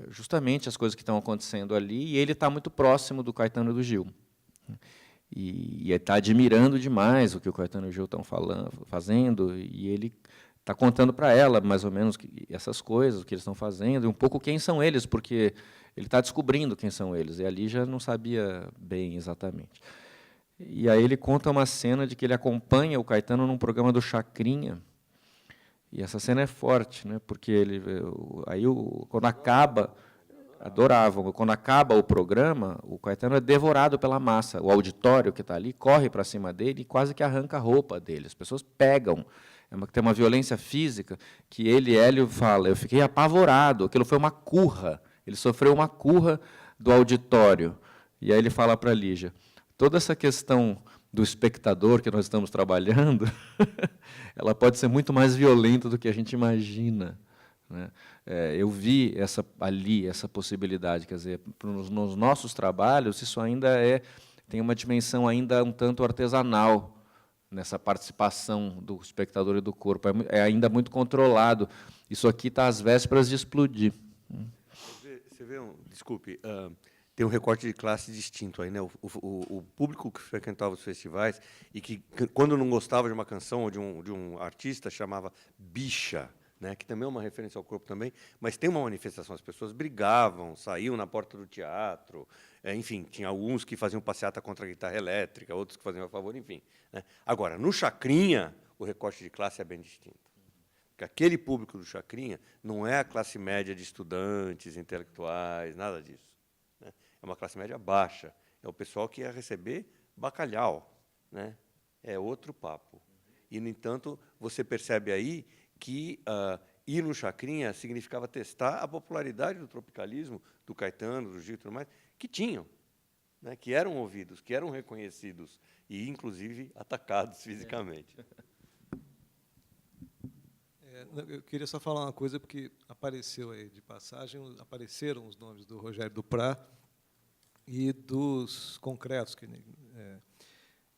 justamente as coisas que estão acontecendo ali, e ele está muito próximo do Caetano e do Gil. E está admirando demais o que o Caetano e o Gil estão fazendo, e ele está contando para ela, mais ou menos, essas coisas, o que eles estão fazendo, e um pouco quem são eles, porque ele está descobrindo quem são eles, e ali já não sabia bem exatamente. E aí ele conta uma cena de que ele acompanha o Caetano num programa do Chacrinha, e essa cena é forte, né, porque quando acaba, adoravam, quando acaba o programa, o Caetano é devorado pela massa, o auditório que está ali corre para cima dele e quase que arranca a roupa dele, as pessoas pegam. Tem uma violência física que Hélio fala, eu fiquei apavorado, aquilo foi uma curra, ele sofreu uma curra do auditório. E aí ele fala para a Lígia, toda essa questão do espectador que nós estamos trabalhando, ela pode ser muito mais violenta do que a gente imagina, né? Eu vi essa possibilidade, quer dizer, nos nossos trabalhos, isso ainda tem uma dimensão ainda um tanto artesanal, nessa participação do espectador e do corpo. É ainda muito controlado. Isso aqui está às vésperas de explodir. Você vê desculpe, tem um recorte de classe distinto aí, né? O público que frequentava os festivais e que, quando não gostava de uma canção ou de um artista, chamava bicha, né? Que também é uma referência ao corpo também, mas tem uma manifestação, as pessoas brigavam, saíam na porta do teatro, enfim, tinha alguns que faziam passeata contra a guitarra elétrica, outros que faziam a favor, enfim, né? Agora, no Chacrinha, o recorte de classe é bem distinto. Porque aquele público do Chacrinha não é a classe média de estudantes, intelectuais, nada disso, né? É uma classe média baixa, é o pessoal que ia receber bacalhau, né? É outro papo. E, no entanto, você percebe aí que ir no Chacrinha significava testar a popularidade do tropicalismo, do Caetano, do Gil e tudo mais, que tinham, né, que eram ouvidos, que eram reconhecidos e, inclusive, atacados fisicamente. Eu queria só falar uma coisa, porque apareceu aí de passagem, apareceram os nomes do Rogério Duprat e dos concretos.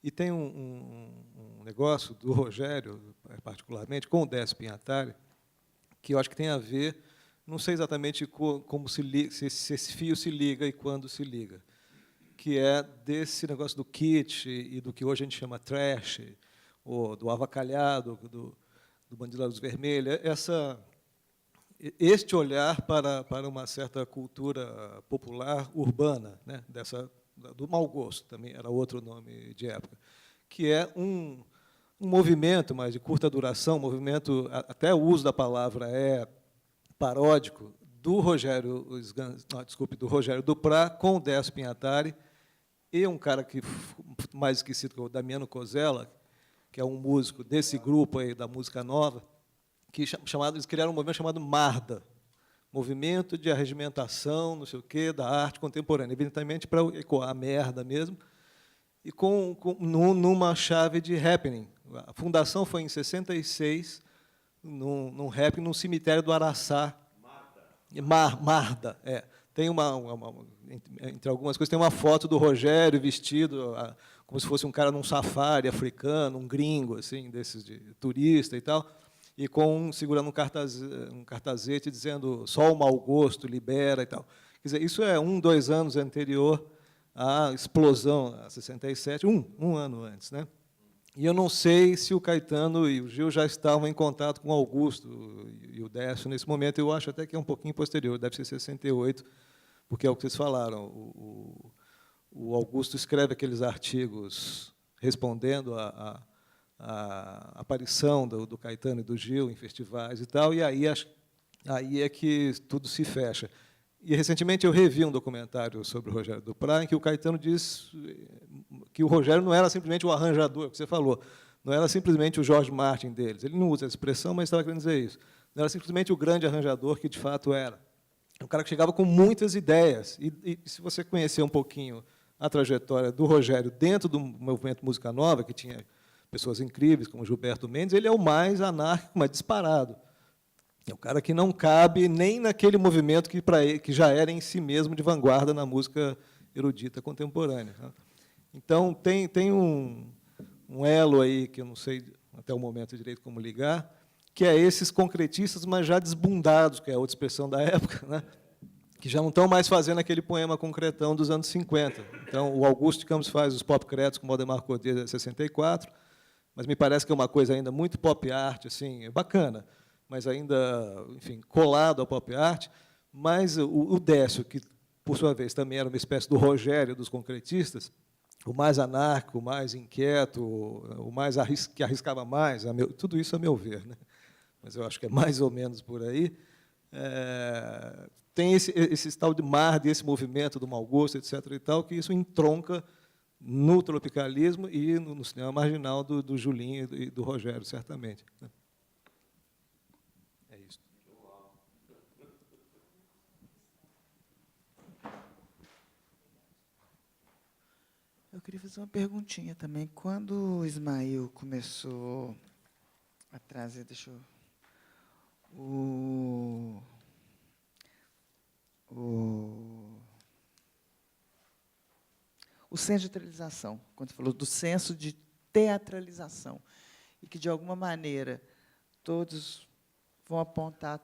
E tem um negócio do Rogério, particularmente, com o Décio Pinhatari, que eu acho que tem a ver, não sei exatamente como se esse fio se liga e quando se liga, que é desse negócio do kit e do que hoje a gente chama trash, ou do avacalhado, do Bandido da Luz Vermelha, este olhar para uma certa cultura popular urbana, né, do mau gosto, também era outro nome de época, que é um movimento, mas de curta duração, movimento, até o uso da palavra é paródico, do Rogério Duprat com o Décio Pinhatari e um cara que mais esquecido, que é o Damiano Cosella, que é um músico desse grupo aí da música nova, que eles criaram um movimento chamado MARDA, Movimento de Arregimentação, não sei o quê, da Arte Contemporânea, evidentemente para ecoar a merda mesmo, e numa chave de happening. A fundação foi em 66, num happening, num cemitério do Araçá. Marda, é. Tem entre algumas coisas, tem uma foto do Rogério vestido como se fosse um cara num safari africano, um gringo, assim, desses de turista e tal, e segurando um cartazete dizendo só o mau gosto libera e tal. Quer dizer, isso é 2 anos anterior à explosão, a 67, um ano antes, né? E eu não sei se o Caetano e o Gil já estavam em contato com o Augusto e o Décio nesse momento. Eu acho até que é um pouquinho posterior, deve ser 68, porque é o que vocês falaram. O Augusto escreve aqueles artigos respondendo à aparição do Caetano e do Gil em festivais e tal, e aí é que tudo se fecha. E, recentemente, eu revi um documentário sobre o Rogério Duprat, em que o Caetano diz que o Rogério não era simplesmente o arranjador, que você falou, não era simplesmente o George Martin deles. Ele não usa essa expressão, mas estava querendo dizer isso. Não era simplesmente o grande arranjador que, de fato, era. É um cara que chegava com muitas ideias. E se você conhecer um pouquinho a trajetória do Rogério dentro do movimento Música Nova, que tinha pessoas incríveis, como Gilberto Mendes, ele é o mais anárquico, mais disparado. É o cara que não cabe nem naquele movimento que já era em si mesmo de vanguarda na música erudita contemporânea. Então, tem um elo aí, que eu não sei até o momento direito como ligar, que é esses concretistas, mas já desbundados, que é outra expressão da época, né? Que já não estão mais fazendo aquele poema concretão dos anos 50. Então, o Augusto de Campos faz os pop créditos com o Valdemar Cordeiro, em 64, mas me parece que é uma coisa ainda muito pop art, assim, bacana, mas ainda, enfim, colado ao pop art. Mas o Décio, que, por sua vez, também era uma espécie do Rogério dos concretistas, o mais anárquico, o mais inquieto, o mais que arriscava mais, tudo isso a meu ver, né? Mas eu acho que é mais ou menos por aí. Tem esse tal de Marda, esse movimento do mau gosto, etc., e tal, que isso entronca no tropicalismo e no cinema marginal do Julinho e do Rogério, certamente. É isso. Eu queria fazer uma perguntinha também. Quando o Ismael começou a trazer, o senso de teatralização, quando falou do senso de teatralização, e que, de alguma maneira, todos vão apontar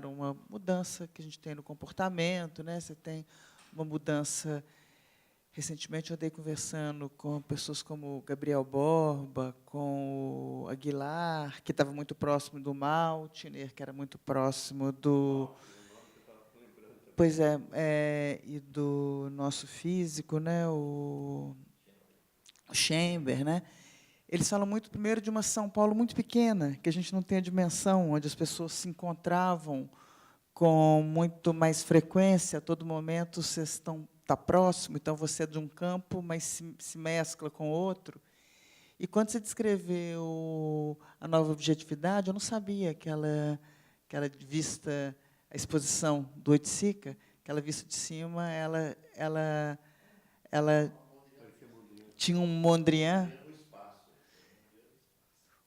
uma mudança que a gente tem no comportamento, né? Você tem uma mudança. Recentemente, eu andei conversando com pessoas como o Gabriel Borba, com o Aguilar, que estava muito próximo do Maltner, que era muito próximo do... Pois é, e do nosso físico, né, o Chamber, né? Eles falam muito, primeiro, de uma São Paulo muito pequena, que a gente não tem a dimensão, onde as pessoas se encontravam com muito mais frequência, a todo momento vocês está próximo, então você é de um campo, mas se mescla com outro. E quando você descreveu a nova objetividade, eu não sabia que ela vista a exposição do Oiticica, que ela vista de cima, ela tinha um Mondrian.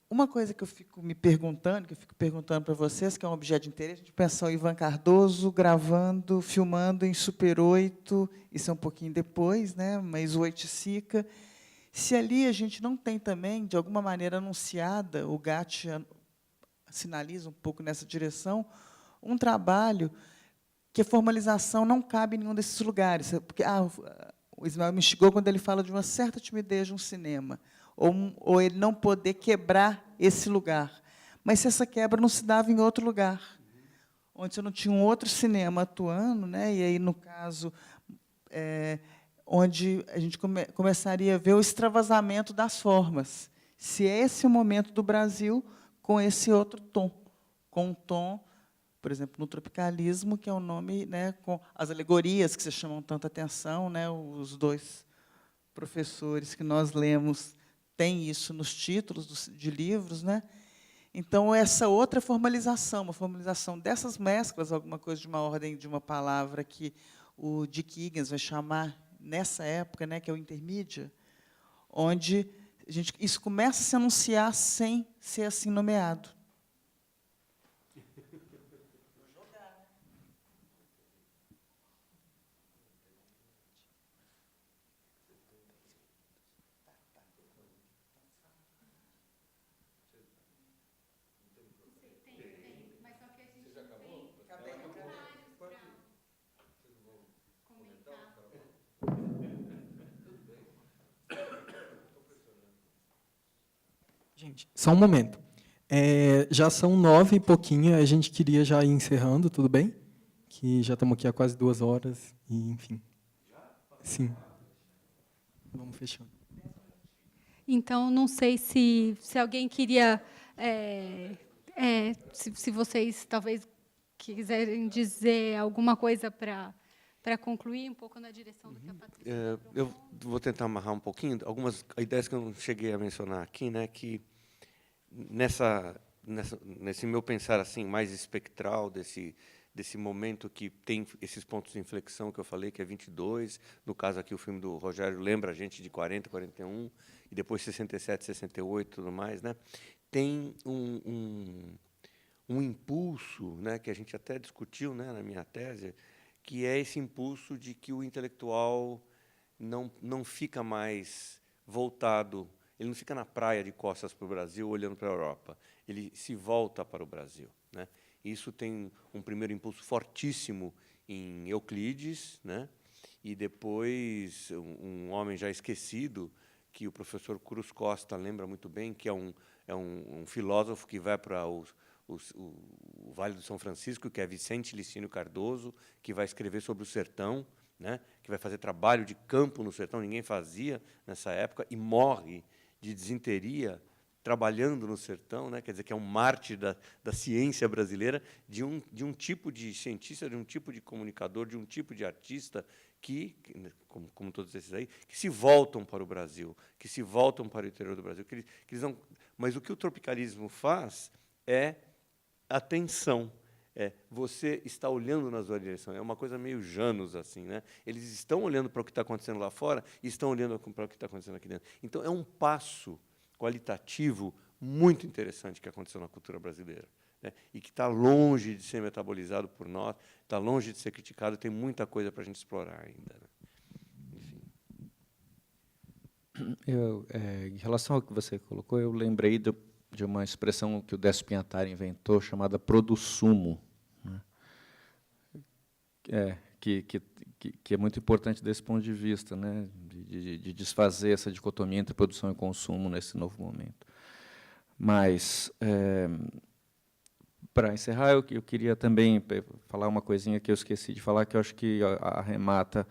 Uma coisa que eu fico me perguntando, para vocês, que é um objeto de interesse, a gente pensou em Ivan Cardoso gravando, filmando em Super 8, isso é um pouquinho depois, né? Mas o Oiticica, se ali a gente não tem também, de alguma maneira anunciada, o Gatti sinaliza um pouco nessa direção, um trabalho que a formalização não cabe em nenhum desses lugares. Porque o Ismael me instigou quando ele fala de uma certa timidez de um cinema, ou ele não poder quebrar esse lugar. Mas se essa quebra não se dava em outro lugar, onde você não tinha um outro cinema atuando, né? E aí, no caso, onde a gente começaria a ver o extravasamento das formas. Se é esse o momento do Brasil, com esse outro tom, com um tom, por exemplo, no tropicalismo, que é um nome, né, com as alegorias que se chamam tanta atenção, né, os dois professores que nós lemos têm isso nos títulos de livros, né? Então, essa outra formalização, uma formalização dessas mesclas, alguma coisa de uma ordem de uma palavra que o Dick Higgins vai chamar, nessa época, né, que é o intermídia, onde isso começa a se anunciar sem ser assim nomeado. Gente, só um momento. Já são 9 e pouquinho, a gente queria já ir encerrando, tudo bem? Que já estamos aqui há quase 2 horas, e, enfim. Sim. Vamos fechando. Então, não sei se alguém queria... se vocês, talvez, quiserem dizer alguma coisa para concluir, um pouco na direção do que a Patrícia eu vou tentar amarrar um pouquinho algumas ideias que eu não cheguei a mencionar aqui, né, que nesse meu pensar assim mais espectral desse momento que tem esses pontos de inflexão que eu falei, que é 22, no caso aqui o filme do Rogério lembra a gente de 40, 41, e depois 67, 68 e tudo mais, né? Tem um impulso, né, que a gente até discutiu, né, na minha tese, que é esse impulso de que o intelectual não fica mais voltado, ele não fica na praia de costas para o Brasil, olhando para a Europa. Ele se volta para o Brasil, né? Isso tem um primeiro impulso fortíssimo em Euclides, né? E depois um homem já esquecido, que o professor Cruz Costa lembra muito bem, que é um filósofo que vai para o Vale do São Francisco, que é Vicente Licínio Cardoso, que vai escrever sobre o sertão, né, que vai fazer trabalho de campo no sertão, ninguém fazia nessa época, e morre de disenteria trabalhando no sertão, né, quer dizer, que é um mártir da ciência brasileira, de um tipo de cientista, de um tipo de comunicador, de um tipo de artista que como todos esses aí, que se voltam para o Brasil, que se voltam para o interior do Brasil. Que eles não, mas o que o tropicalismo faz é atenção. Você está olhando na sua direção. É uma coisa meio Janus, assim, né? Eles estão olhando para o que está acontecendo lá fora e estão olhando para o que está acontecendo aqui dentro. Então, é um passo qualitativo muito interessante que aconteceu na cultura brasileira, né? E que está longe de ser metabolizado por nós, está longe de ser criticado, tem muita coisa para a gente explorar ainda, né? Enfim. Em relação ao que você colocou, eu lembrei de uma expressão que o Décio Pinhatari inventou, chamada produssumo, né? Que é muito importante desse ponto de vista, né? De desfazer essa dicotomia entre produção e consumo nesse novo momento. Mas, para encerrar, eu queria também falar uma coisinha que eu esqueci de falar, que eu acho que arremata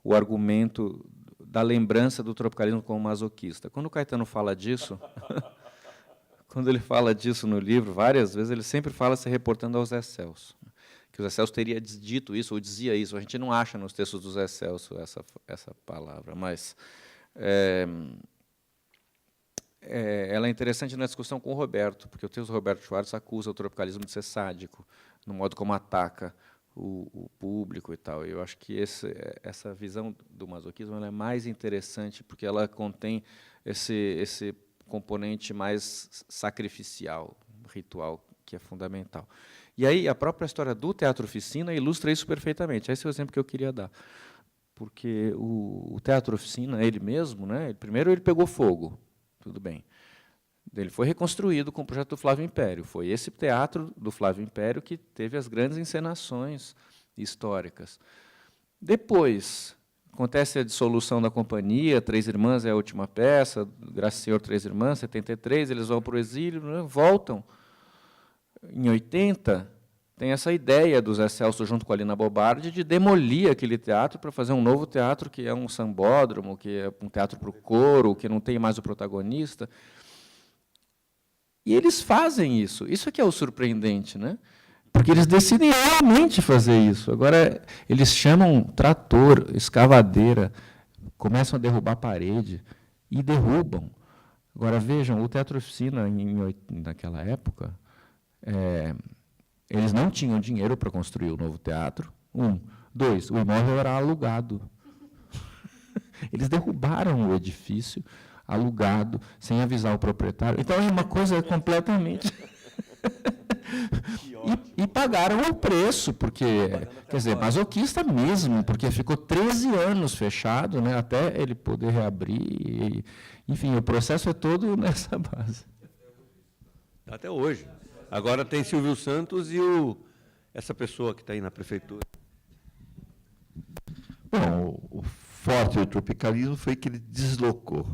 o argumento da lembrança do tropicalismo como masoquista. Quando o Caetano fala disso... Quando ele fala disso no livro, várias vezes, ele sempre fala se reportando ao Zé Celso, que o Zé Celso teria dito isso, ou dizia isso. A gente não acha nos textos do Zé Celso essa palavra, mas ela é interessante na discussão com o Roberto, porque o texto do Roberto Schwartz acusa o tropicalismo de ser sádico, no modo como ataca o público e tal. Eu acho que essa visão do masoquismo ela é mais interessante, porque ela contém esse componente mais sacrificial, ritual, que é fundamental. E aí a própria história do teatro-oficina ilustra isso perfeitamente. Esse é o exemplo que eu queria dar. Porque o teatro-oficina, ele mesmo, né, primeiro ele pegou fogo, tudo bem. Ele foi reconstruído com o projeto do Flávio Império. Foi esse teatro do Flávio Império que teve as grandes encenações históricas. Depois... acontece a dissolução da companhia, Três Irmãs é a última peça, Graças ao Senhor, Três Irmãs, 73, eles vão para o exílio, né, voltam. Em 80, tem essa ideia do Zé Celso, junto com a Lina Bobardi, de demolir aquele teatro para fazer um novo teatro, que é um sambódromo, que é um teatro para o coro, que não tem mais o protagonista. E eles fazem isso. Isso é que é o surpreendente, né? Porque eles decidem realmente fazer isso. Agora, eles chamam trator, escavadeira, começam a derrubar a parede e derrubam. Agora, vejam, o Teatro Oficina, naquela época, eles não tinham dinheiro para construir o novo teatro. 1. 2, o imóvel era alugado. Eles derrubaram o edifício, alugado, sem avisar o proprietário. Então, é uma coisa completamente... e pagaram o preço, porque, quer dizer, masoquista mesmo, porque ficou 13 anos fechado, né, até ele poder reabrir. Enfim, o processo é todo nessa base. Até hoje. Agora tem Silvio Santos e essa pessoa que está aí na prefeitura. Bom, o forte do tropicalismo foi que ele deslocou.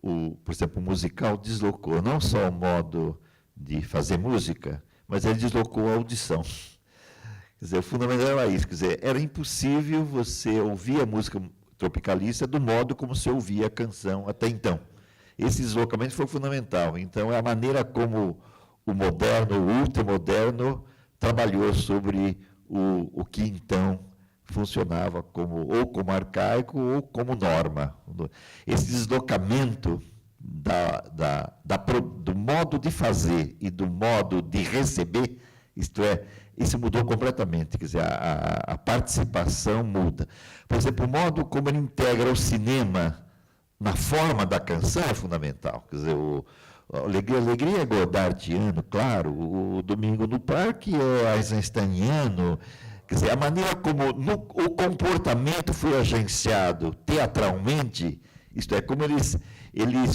Por exemplo, o musical deslocou não só o modo de fazer música, mas ele deslocou a audição. Quer dizer, o fundamental era isso, quer dizer, era impossível você ouvir a música tropicalista do modo como se ouvia a canção até então. Esse deslocamento foi fundamental. Então, é a maneira como o moderno, o ultramoderno, trabalhou sobre o que então funcionava ou como arcaico ou como norma. Esse deslocamento do modo de fazer e do modo de receber, isto é, isso mudou completamente, quer dizer, a participação muda. Por exemplo, o modo como ele integra o cinema na forma da canção é fundamental. Quer dizer, Alegria é godardiano, claro, o Domingo no Parque é eisensteiniano. Quer dizer, a maneira como o comportamento foi agenciado teatralmente, isto é, como eles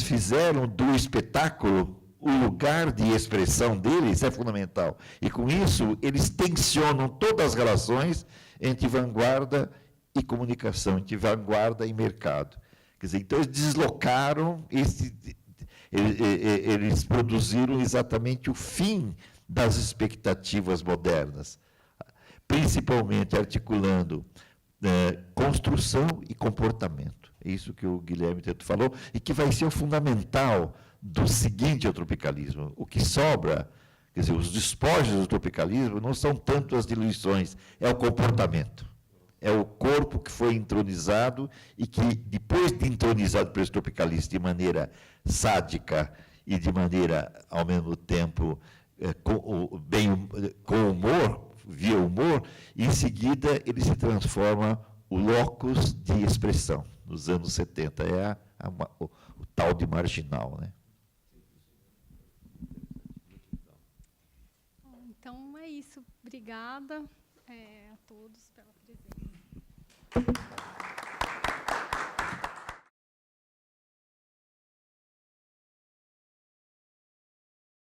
fizeram do espetáculo o lugar de expressão deles, é fundamental. E, com isso, eles tensionam todas as relações entre vanguarda e comunicação, entre vanguarda e mercado. Quer dizer, então, eles deslocaram, eles produziram exatamente o fim das expectativas modernas, principalmente articulando construção e comportamento. É isso que o Guilherme Teto falou, e que vai ser o fundamental do seguinte ao tropicalismo. O que sobra, quer dizer, os despojos do tropicalismo não são tanto as diluições, é o comportamento. É o corpo que foi entronizado e que, depois de entronizado pelos tropicalistas de maneira sádica e de maneira, ao mesmo tempo, com humor, via humor, em seguida ele se transforma o locus de expressão. Nos anos 70, é o tal de marginal, né? Então, é isso. Obrigada a todos pela presença.